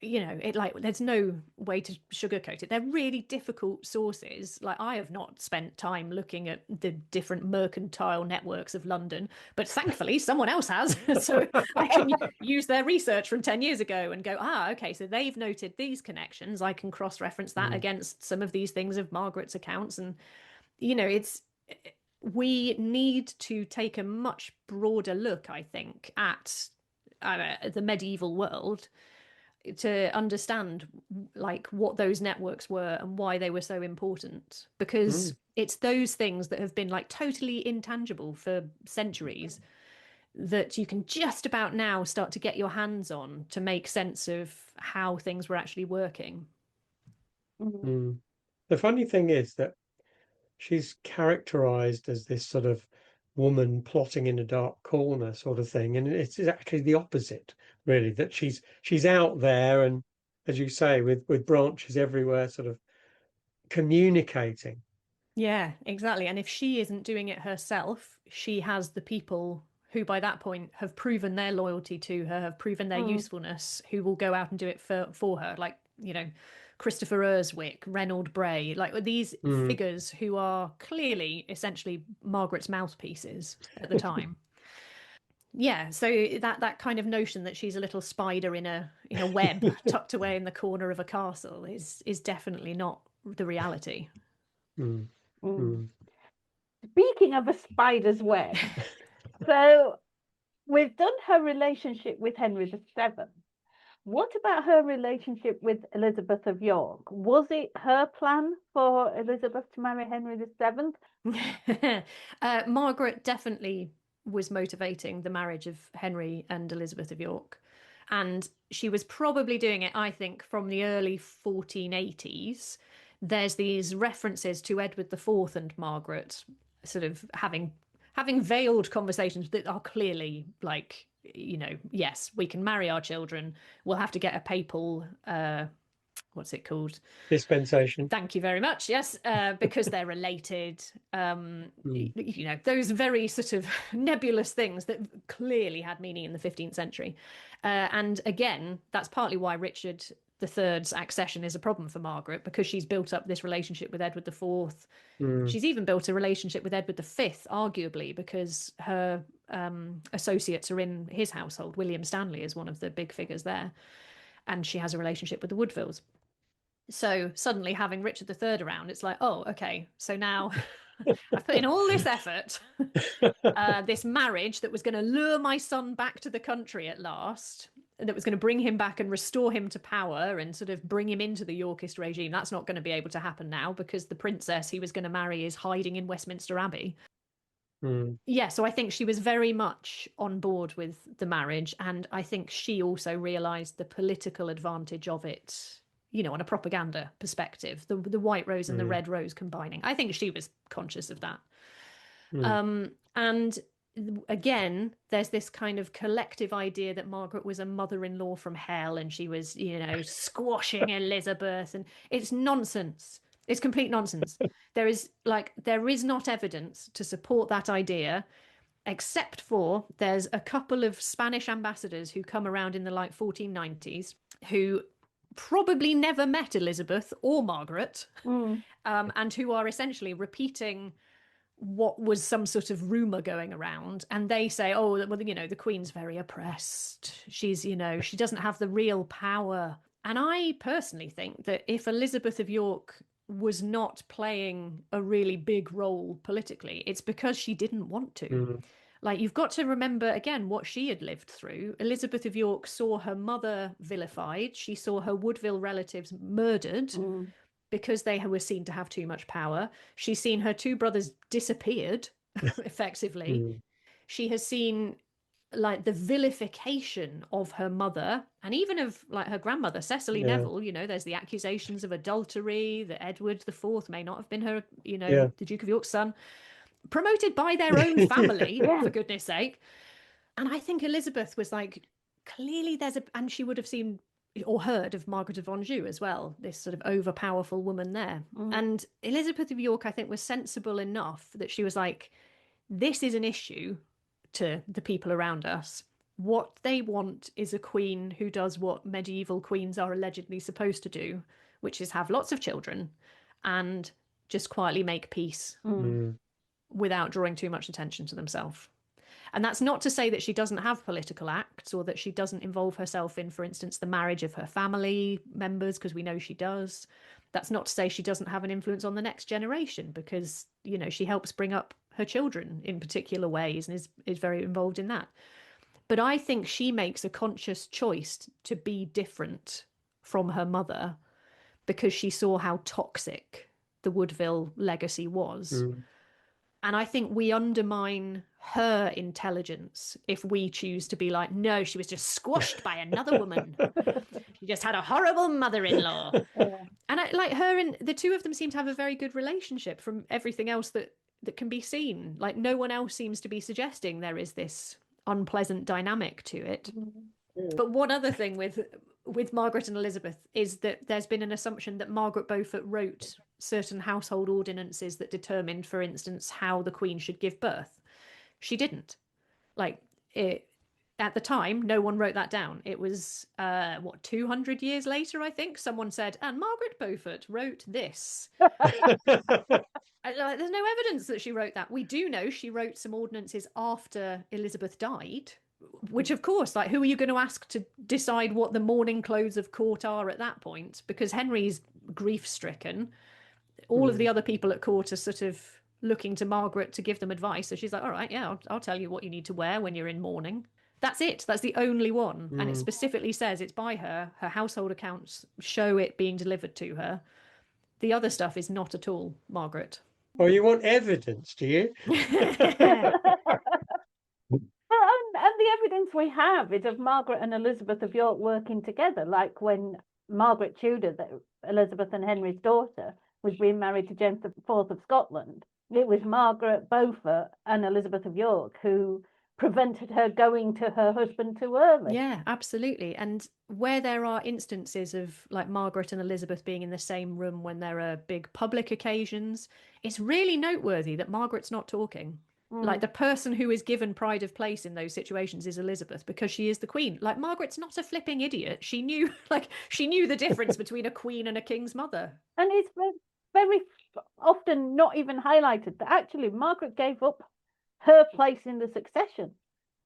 there's no way to sugarcoat it. They're really difficult sources. Like, I have not spent time looking at the different mercantile networks of London, but thankfully someone else has. So I can use their research from 10 years ago and go, okay, so they've noted these connections. I can cross-reference that against some of these things of Margaret's accounts. And, we need to take a much broader look, I think, at the medieval world to understand like what those networks were and why they were so important, because it's those things that have been like totally intangible for centuries that you can just about now start to get your hands on to make sense of how things were actually working. The funny thing is that she's characterized as this sort of woman plotting in a dark corner sort of thing, and it's actually the opposite, really, that she's out there, and as you say, with branches everywhere, sort of communicating. Yeah, exactly. And if she isn't doing it herself, she has the people who by that point have proven their loyalty to her, have proven their usefulness, who will go out and do it for her, like Christopher Erswick, Reynold Bray, like these figures who are clearly essentially Margaret's mouthpieces at the time. Yeah, so that kind of notion that she's a little spider in a web tucked away in the corner of a castle is definitely not the reality. Speaking of a spider's web, so we've done her relationship with Henry VII. What about her relationship with Elizabeth of York? Was it her plan for Elizabeth to marry Henry VII? Margaret definitely was motivating the marriage of Henry and Elizabeth of York. And she was probably doing it, I think, from the early 1480s. There's these references to Edward IV and Margaret sort of having veiled conversations that are clearly like, yes, we can marry our children. We'll have to get a papal, what's it called? Dispensation. Thank you very much. Yes, because they're related. Those very sort of nebulous things that clearly had meaning in the 15th century. And again, that's partly why Richard III's accession is a problem for Margaret, because she's built up this relationship with Edward IV. She's even built a relationship with Edward V, arguably, because her associates are in his household. William Stanley is one of the big figures there. And she has a relationship with the Woodvilles. So suddenly having Richard III around, it's like, oh, okay, so now I've put in all this effort, this marriage that was going to lure my son back to the country at last, that was going to bring him back and restore him to power and sort of bring him into the Yorkist regime. That's not going to be able to happen now because the princess he was going to marry is hiding in Westminster Abbey. Yeah, so I think she was very much on board with the marriage, and I think she also realised the political advantage of it, on a propaganda perspective, the white rose and the red rose combining. I think she was conscious of that. And again, there's this kind of collective idea that Margaret was a mother-in-law from hell and she was, squashing Elizabeth, and it's nonsense. It's complete nonsense. There is not evidence to support that idea, except for there's a couple of Spanish ambassadors who come around in the 1490s who probably never met Elizabeth or Margaret, and who are essentially repeating what was some sort of rumor going around, and they say, oh, well, the Queen's very oppressed, she's, she doesn't have the real power. And I personally think that if Elizabeth of York was not playing a really big role politically, it's because she didn't want to. Like, you've got to remember again what she had lived through. Elizabeth of York saw her mother vilified, she saw her Woodville relatives murdered because they were seen to have too much power. She's seen her two brothers disappeared, effectively. She has seen like the vilification of her mother and even of like her grandmother, Cecily Neville. There's the accusations of adultery, that Edward IV may not have been her, the Duke of York's son, promoted by their own family, for goodness sake. And I think Elizabeth was like, clearly and she would have seen or heard of Margaret of Anjou as well, this sort of overpowerful woman there. And Elizabeth of York, I think, was sensible enough that she was like, this is an issue to the people around us. What they want is a queen who does what medieval queens are allegedly supposed to do, which is have lots of children and just quietly make peace without drawing too much attention to themselves. And that's not to say that she doesn't have political acts or that she doesn't involve herself in, for instance, the marriage of her family members, because we know she does. That's not to say she doesn't have an influence on the next generation, because, she helps bring up her children in particular ways and is very involved in that. But I think she makes a conscious choice to be different from her mother because she saw how toxic the Woodville legacy was. And I think we undermine her intelligence if we choose to be like, no, she was just squashed by another woman. She just had a horrible mother-in-law. And her and the two of them seem to have a very good relationship from everything else that can be seen. Like, no one else seems to be suggesting there is this unpleasant dynamic to it. But one other thing with Margaret and Elizabeth is that there's been an assumption that Margaret Beaufort wrote certain household ordinances that determined, for instance, how the Queen should give birth. She didn't. At the time, no one wrote that down. It was, 200 years later, I think, someone said, and Margaret Beaufort wrote this. There's no evidence that she wrote that. We do know she wrote some ordinances after Elizabeth died, which, of course, who are you going to ask to decide what the mourning clothes of court are at that point? Because Henry's grief-stricken. All of the other people at court are sort of looking to Margaret to give them advice. So she's like, all right, yeah, I'll tell you what you need to wear when you're in mourning. That's it. That's the only one. And it specifically says it's by her. Her household accounts show it being delivered to her. The other stuff is not at all Margaret. Well, you want evidence, do you? And the evidence we have is of Margaret and Elizabeth of York working together, like when Margaret Tudor, Elizabeth and Henry's daughter, was being married to James IV of Scotland. It was Margaret Beaufort and Elizabeth of York who prevented her going to her husband too early. Yeah, absolutely. And where there are instances of Margaret and Elizabeth being in the same room when there are big public occasions, it's really noteworthy that Margaret's not talking. The person who is given pride of place in those situations is Elizabeth, because she is the Queen. Margaret's not a flipping idiot. She knew the difference between a queen and a king's mother. And it's very often not even highlighted that actually Margaret gave up her place in the succession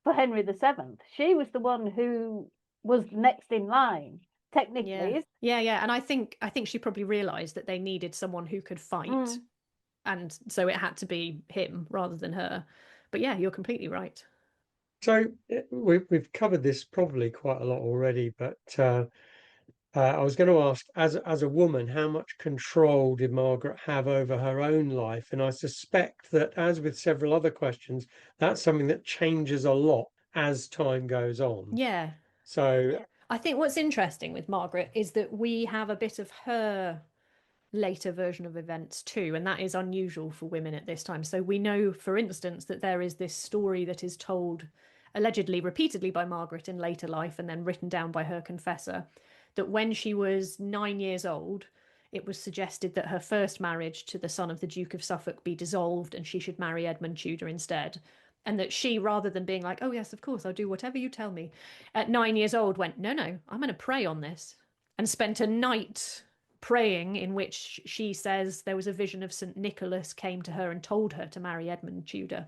for Henry VII. She was the one who was next in line, technically. Yeah. And I think she probably realised that they needed someone who could fight. And so it had to be him rather than her. But yeah, you're completely right. So we've covered this probably quite a lot already, but I was going to ask, as a woman, how much control did Margaret have over her own life? And I suspect that, as with several other questions, that's something that changes a lot as time goes on. Yeah. So I think what's interesting with Margaret is that we have a bit of her later version of events too, and that is unusual for women at this time. So we know, for instance, that there is this story that is told allegedly repeatedly by Margaret in later life and then written down by her confessor, that when she was 9 years old, it was suggested that her first marriage to the son of the Duke of Suffolk be dissolved and she should marry Edmund Tudor instead. And that she, rather than being like, oh yes, of course, I'll do whatever you tell me, at 9 years old went, no, I'm going to pray on this, and spent a night praying, in which she says there was a vision of St. Nicholas came to her and told her to marry Edmund Tudor.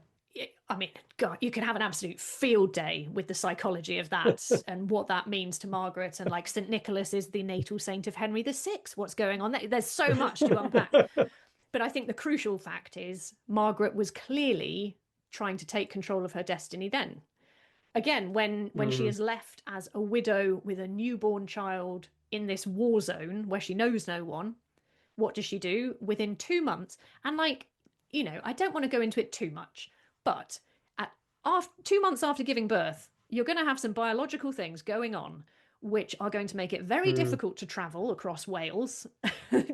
I mean, God, you can have an absolute field day with the psychology of that and what that means to Margaret. And like, St. Nicholas is the natal saint of Henry VI. What's going on there? There's so much to unpack. But I think the crucial fact is Margaret was clearly trying to take control of her destiny then. Again, when she is left as a widow with a newborn child in this war zone where she knows no one, what does she do? Within 2 months, and like, you know, I don't want to go into it too much, but after 2 months after giving birth, you're going to have some biological things going on which are going to make it very difficult to travel across Wales.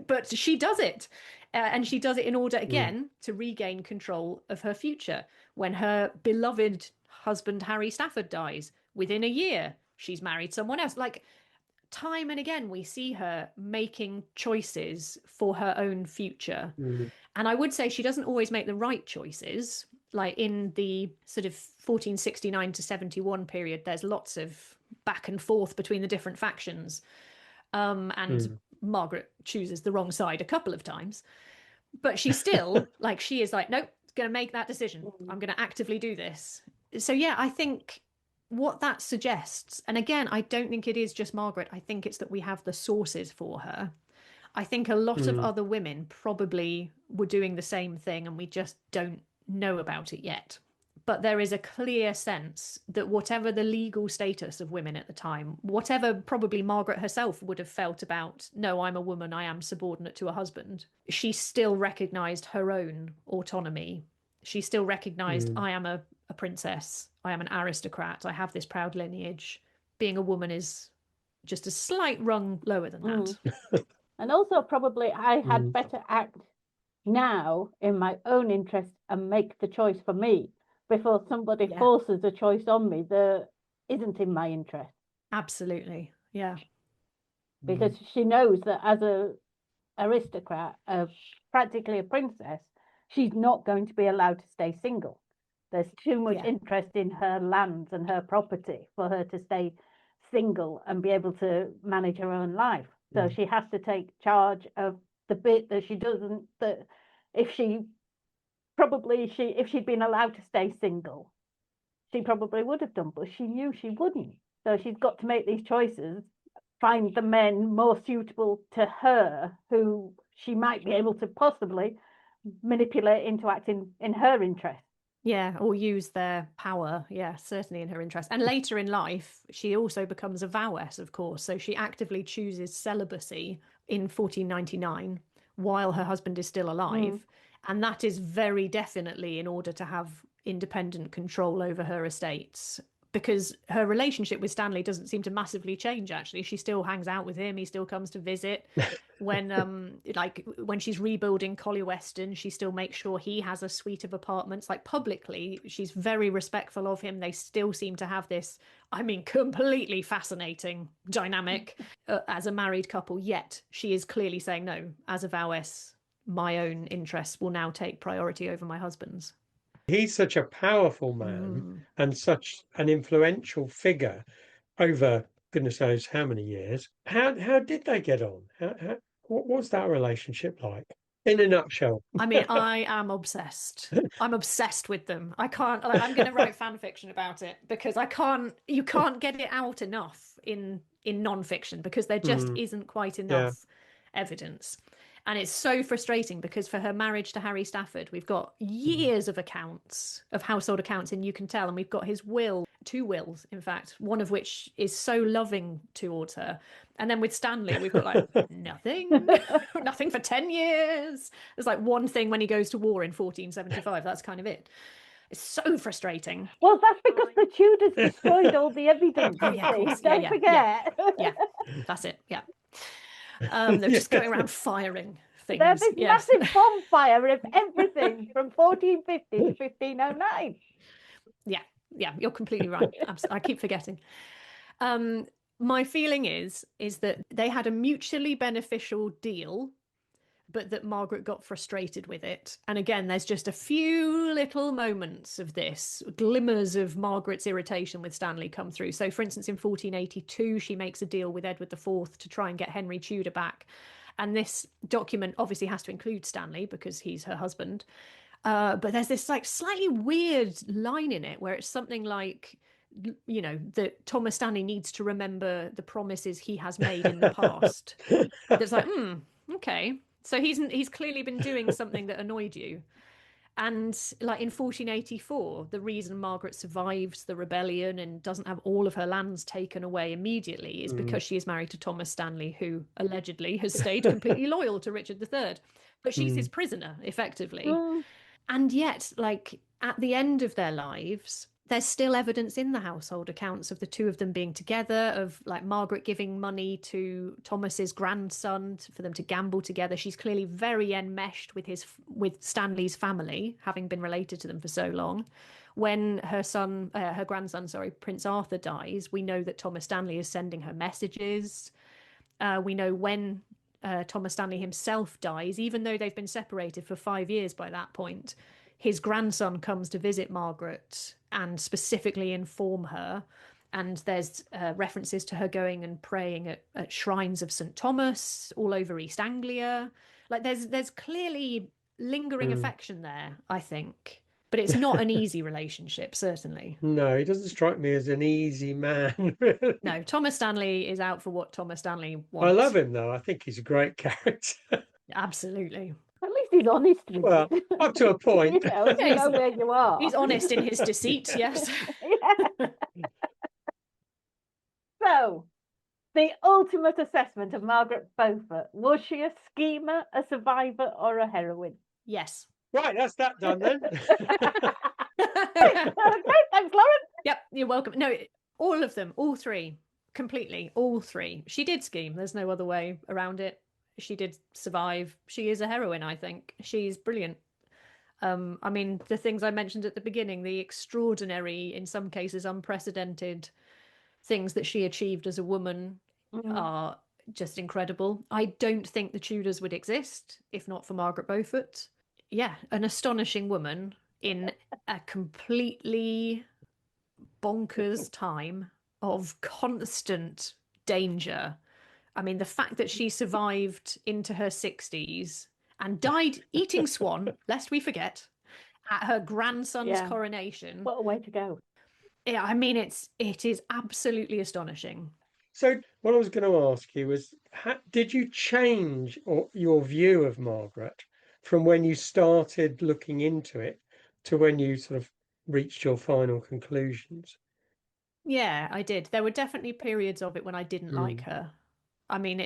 But she does it. And she does it in order, again, to regain control of her future. When her beloved husband, Harry Stafford, dies, within a year, she's married someone else. Like, time and again, we see her making choices for her own future. And I would say she doesn't always make the right choices. Like in the sort of 1469 to 71 period, there's lots of back and forth between the different factions. And Margaret chooses the wrong side a couple of times. But she still, like, she is like, nope, going to make that decision. I'm going to actively do this. So, yeah, I think what that suggests, and again, I don't think it is just Margaret. I think it's that we have the sources for her. I think a lot of other women probably were doing the same thing and we just don't know about it yet. But there is a clear sense that whatever the legal status of women at the time, whatever probably Margaret herself would have felt about, no, I'm a woman, I am subordinate to a husband, she still recognised her own autonomy. She still recognised, I am a princess, I am an aristocrat, I have this proud lineage. Being a woman is just a slight rung lower than that. And also probably I had better act now in my own interest and make the choice for me before somebody forces a choice on me that isn't in my interest. Absolutely. Yeah. Because she knows that as a aristocrat, practically a princess, she's not going to be allowed to stay single. There's too much interest in her lands and her property for her to stay single and be able to manage her own life. So she has to take charge of the bit that she doesn't, that if she'd been allowed to stay single, she probably would have done, but she knew she wouldn't. So she's got to make these choices, find the men more suitable to her, who she might be able to possibly manipulate into acting in her interest. Yeah, or use their power. Yeah, certainly in her interest. And later in life, she also becomes a vowess, of course. So she actively chooses celibacy in 1499 while her husband is still alive. And that is very definitely in order to have independent control over her estates. Because her relationship with Stanley doesn't seem to massively change, actually. She still hangs out with him. He still comes to visit. When she's rebuilding Colly Weston, she still makes sure he has a suite of apartments. Like, publicly, she's very respectful of him. They still seem to have this, I mean, completely fascinating dynamic as a married couple. Yet she is clearly saying, no, as a vowess, my own interests will now take priority over my husband's. He's such a powerful man and such an influential figure over goodness knows how many years. How did they get on? What was that relationship like? In a nutshell. I mean, I am obsessed. I'm obsessed with them. I can't, like, I'm going to write fan fiction about it because you can't get it out enough in non-fiction because there just isn't quite enough evidence. And it's so frustrating because for her marriage to Harry Stafford, we've got years of accounts, of household accounts, and you can tell. And we've got his will, 2 wills, in fact, one of which is so loving towards her. And then with Stanley, we've got like nothing for 10 years. There's like one thing when he goes to war in 1475. That's kind of it. It's so frustrating. Well, that's because the Tudors destroyed all the evidence. Oh, yeah, of course. Don't forget. Yeah, that's it. Yeah. They're just going around firing things. There's this massive bonfire of everything from 1450 to 1509. Yeah, you're completely right. I keep forgetting. My feeling is that they had a mutually beneficial deal, but that Margaret got frustrated with it. And again, there's just a few little moments of this, glimmers of Margaret's irritation with Stanley come through. So, for instance, in 1482, she makes a deal with Edward IV to try and get Henry Tudor back. And this document obviously has to include Stanley because he's her husband. But there's this like slightly weird line in it where it's something like, that Thomas Stanley needs to remember the promises he has made in the past. That's like, okay. So he's clearly been doing something that annoyed you. And like in 1484, the reason Margaret survives the rebellion and doesn't have all of her lands taken away immediately is because she is married to Thomas Stanley, who allegedly has stayed completely loyal to Richard III. But she's his prisoner, effectively. And yet, like, at the end of their lives, there's still evidence in the household accounts of the two of them being together, of like Margaret giving money to Thomas's grandson for them to gamble together. She's clearly very enmeshed with Stanley's family, having been related to them for so long. When her grandson, Prince Arthur dies, we know that Thomas Stanley is sending her messages. We know when Thomas Stanley himself dies, even though they've been separated for 5 years by that point, his grandson comes to visit Margaret and specifically inform her. And there's references to her going and praying at shrines of St. Thomas all over East Anglia. Like there's clearly lingering affection there, I think. But it's not an easy relationship, certainly. No, he doesn't strike me as an easy man. Really. No, Thomas Stanley is out for what Thomas Stanley wants. I love him, though. I think he's a great character. Absolutely. At least he's honest with Well, you. up to a point. You know where you are. He's honest in his deceit, yes. Yeah. So, the ultimate assessment of Margaret Beaufort, was she a schemer, a survivor, or a heroine? Yes. Right, that's that done then. Okay, thanks, Lauren. Yep, you're welcome. No, all of them, all three, completely, all three. She did scheme. There's no other way around it. She did survive. She is a heroine, I think. She's brilliant. I mean, the things I mentioned at the beginning, the extraordinary, in some cases unprecedented things that she achieved as a woman are just incredible. I don't think the Tudors would exist if not for Margaret Beaufort. Yeah, an astonishing woman in a completely bonkers time of constant danger. I mean, the fact that she survived into her 60s and died eating swan, lest we forget, at her grandson's coronation. What a way to go. Yeah, I mean, it is absolutely astonishing. So what I was going to ask you was, did you change your view of Margaret from when you started looking into it to when you sort of reached your final conclusions? Yeah, I did. There were definitely periods of it when I didn't like her. I mean,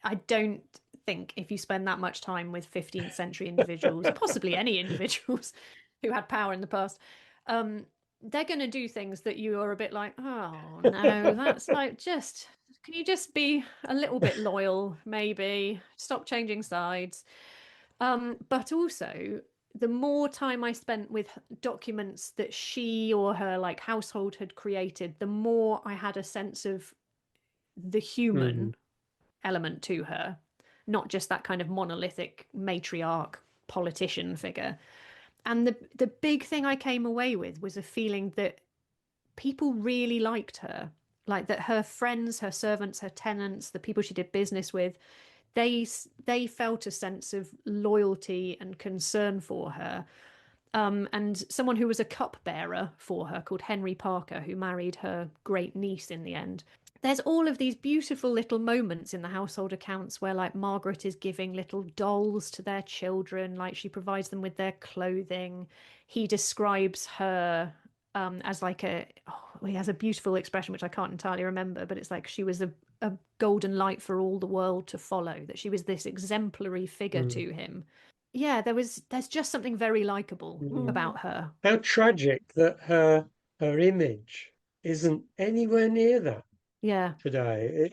I don't think if you spend that much time with 15th century individuals, possibly any individuals who had power in the past, they're going to do things that you are a bit like, oh no, that's like can you just be a little bit loyal, maybe? Stop changing sides. But also, the more time I spent with documents that she or her like household had created, the more I had a sense of the human element to her, not just that kind of monolithic matriarch politician figure. And the big thing I came away with was a feeling that people really liked her, like that her friends, her servants, her tenants, the people she did business with, they felt a sense of loyalty and concern for her. And someone who was a cupbearer for her called Henry Parker, who married her great niece in the end. There's all of these beautiful little moments in the household accounts where like Margaret is giving little dolls to their children, like she provides them with their clothing. He describes her as like he has a beautiful expression which I can't entirely remember, but it's like she was a golden light for all the world to follow, that she was this exemplary figure to him. Yeah, there's just something very likable about her. How tragic that her image isn't anywhere near that. Yeah. Today.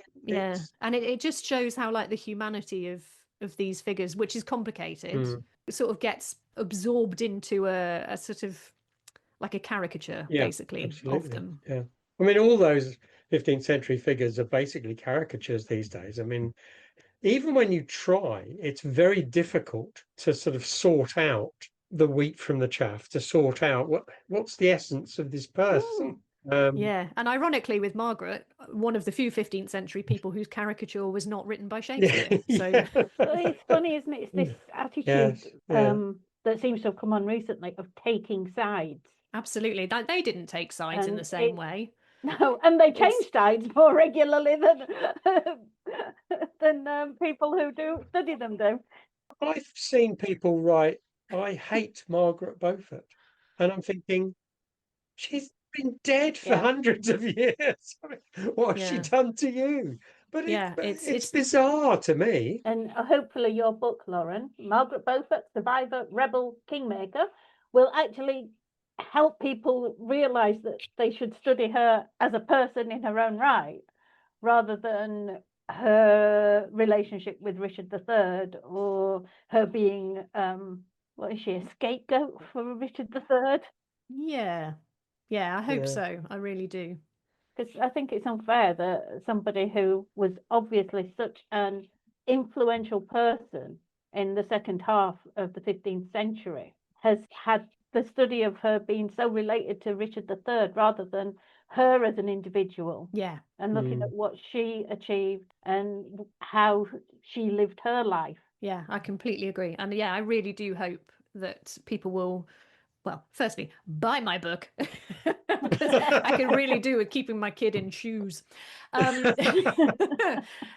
And it just shows how like the humanity of these figures, which is complicated, sort of gets absorbed into a sort of like a caricature, basically, of them. Yeah. I mean, all those 15th century figures are basically caricatures these days. I mean, even when you try, it's very difficult to sort of sort out the wheat from the chaff, to sort out what's the essence of this person. And ironically with Margaret, one of the few 15th century people whose caricature was not written by Yeah, Shakespeare. So yeah. Well, it's funny, isn't it? It's this attitude Yes, yeah. that seems to have come on recently of taking sides. absolutely, that they didn't take sides in And the same it- way. No, and they change It's- sides more regularly than people who do study them do. I've seen people write, I hate Margaret Beaufort. And I'm thinking, she's been dead for Yeah. hundreds of years. I mean, what has she Yeah. done to you? But Yeah, it's bizarre to me. And hopefully your book, Lauren, Margaret Beaufort, Survivor, Rebel, Kingmaker, will actually help people realise that they should study her as a person in her own right, rather than her relationship with Richard III or her being, what is she, a scapegoat for Richard III? yeah, I hope Yeah. so. I really do. Because I think it's unfair that somebody who was obviously such an influential person in the second half of the 15th century has had the study of her being so related to Richard III rather than her as an individual, Yeah, and looking at what she achieved and how she lived her life. yeah, I completely agree. And yeah, I really do hope that people will, well, firstly, buy my book because I can really do with keeping my kid in shoes.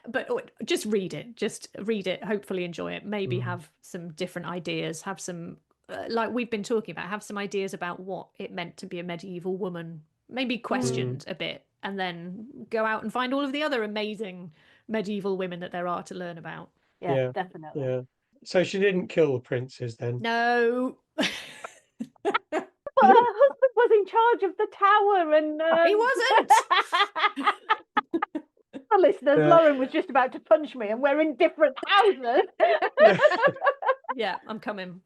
But just read it. Just read it. Hopefully enjoy it. Maybe have some different ideas. Have some, like we've been talking about, have some ideas about what it meant to be a medieval woman. Maybe questioned a bit, and then go out and find all of the other amazing medieval women that there are to learn about. Yeah, Yeah, definitely. yeah. So she didn't kill the princes then? No. But her husband was in charge of the tower, and He wasn't. the listeners, Yeah. Lauren was just about to punch me, and we're in different houses. Yeah, I'm coming.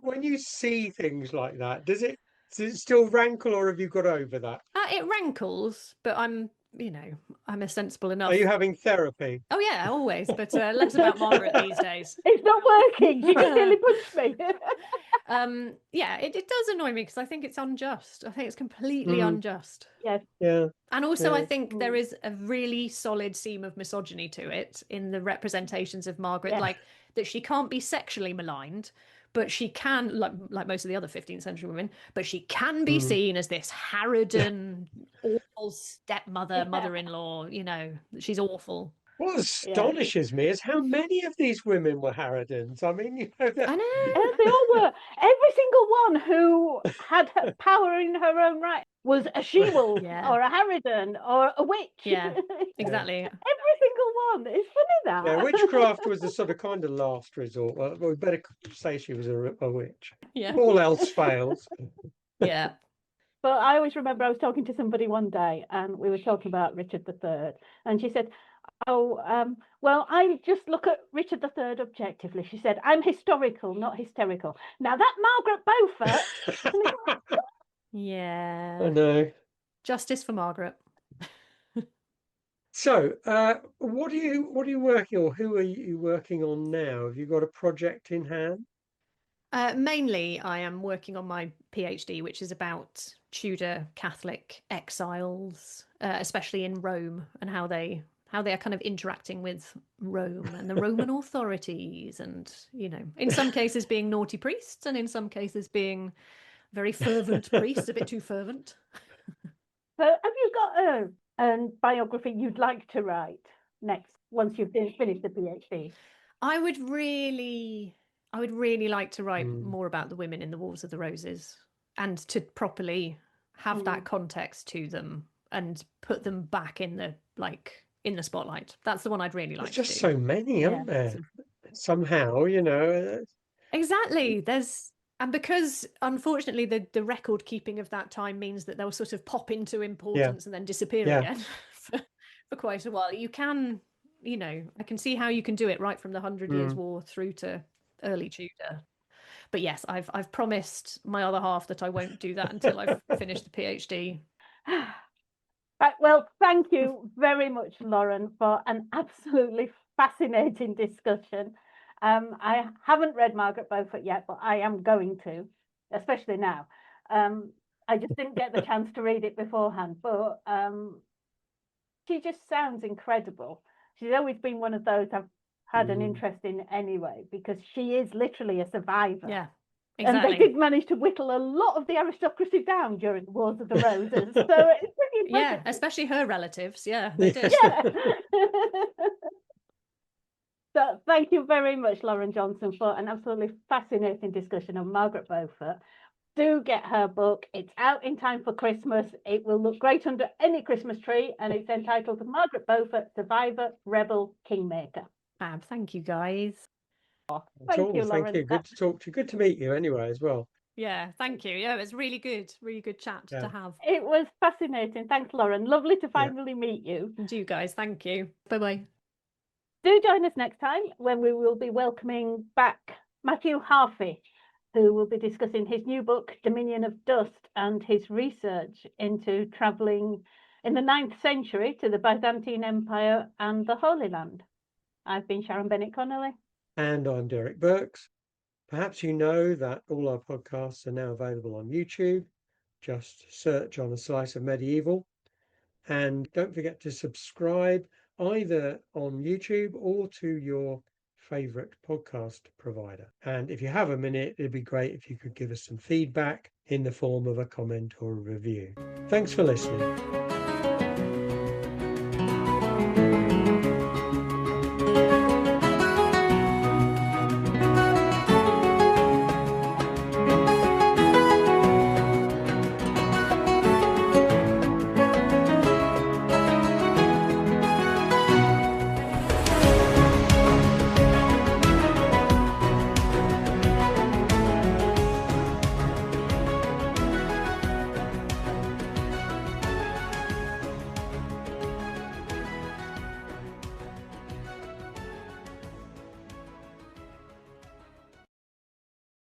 When you see things like that, does it still rankle, or have you got over that? It rankles, but I'm a sensible enough. Are you having therapy? Oh yeah, always, but less about Margaret these days. It's not working. She just nearly punched me. Yeah, it does annoy me because I think it's unjust. I think it's completely unjust. Yes. Yeah. And also, Yeah. I think there is a really solid seam of misogyny to it in the representations of Margaret, Yeah. like that she can't be sexually maligned, but she can, like most of the other 15th century women, but she can be seen as this harridan, awful stepmother, mother-in-law. She's awful. What astonishes me is how many of these women were harridans. I mean, I They know. all were. Every single one who had power in her own right was a she-wolf Yeah. or a harridan or a witch. Yeah, exactly. Every single one. It's funny that. yeah, witchcraft was the sort of kind of last resort. Well, we better say she was a witch. Yeah. All else fails. Yeah. But I always remember I was talking to somebody one day and we were talking about Richard III, and she said, well, I just look at Richard III objectively. She said, I'm historical, not hysterical. Now that Margaret Beaufort. Yeah. I know. Justice for Margaret. So, what are you working, or who are you working on now? Have you got a project in hand? Mainly, I am working on my PhD, which is about Tudor Catholic exiles, especially in Rome, and how they are kind of interacting with Rome and the Roman authorities, and in some cases being naughty priests, and in some cases being very fervent priests, a bit too fervent. So have you got a biography you'd like to write next once you've finished the PhD? I would really like to write more about the women in the Wars of the Roses, and to properly have that context to them and put them back in the spotlight. That's the one I'd really like There's just to do. so many, aren't there? Somehow, Exactly. And because unfortunately the record keeping of that time means that they'll sort of pop into importance and then disappear again for quite a while. You can, I can see how you can do it right from the 100 Years' War through to early Tudor. But yes, I've promised my other half that I won't do that until I've finished the PhD. Right, well, thank you very much, Lauren, for an absolutely fascinating discussion. I haven't read Margaret Beaufort yet, but I am going to, especially now. I just didn't get the chance to read it beforehand, but she just sounds incredible. She's always been one of those I've had an interest in anyway, because she is literally a survivor. Yeah, And exactly. they did manage to whittle a lot of the aristocracy down during the Wars of the Roses. So it's pretty Yeah, impressive. especially her relatives. Yeah, they did. Yeah. So thank you very much, Lauren Johnson, for an absolutely fascinating discussion on Margaret Beaufort. Do get her book. It's out in time for Christmas. It will look great under any Christmas tree, and it's entitled Margaret Beaufort, Survivor, Rebel, Kingmaker. Fab. Thank you, guys. Thank you, Lauren. Thank you. Good to talk to you. Good to meet you anyway as well. Yeah, thank you. Yeah, it was really good chat to have. It was fascinating. Thanks, Lauren. Lovely to finally meet you. And you guys, thank you. Bye-bye. Do join us next time when we will be welcoming back Matthew Harvey, who will be discussing his new book, Dominion of Dust, and his research into travelling in the 9th century to the Byzantine Empire and the Holy Land. I've been Sharon Bennett Connolly. And I'm Derek Birks. Perhaps you know that all our podcasts are now available on YouTube. Just search on A Slice of Medieval. And don't forget to subscribe either on YouTube or to your favourite podcast provider. And if you have a minute, it'd be great if you could give us some feedback in the form of a comment or a review. Thanks for listening.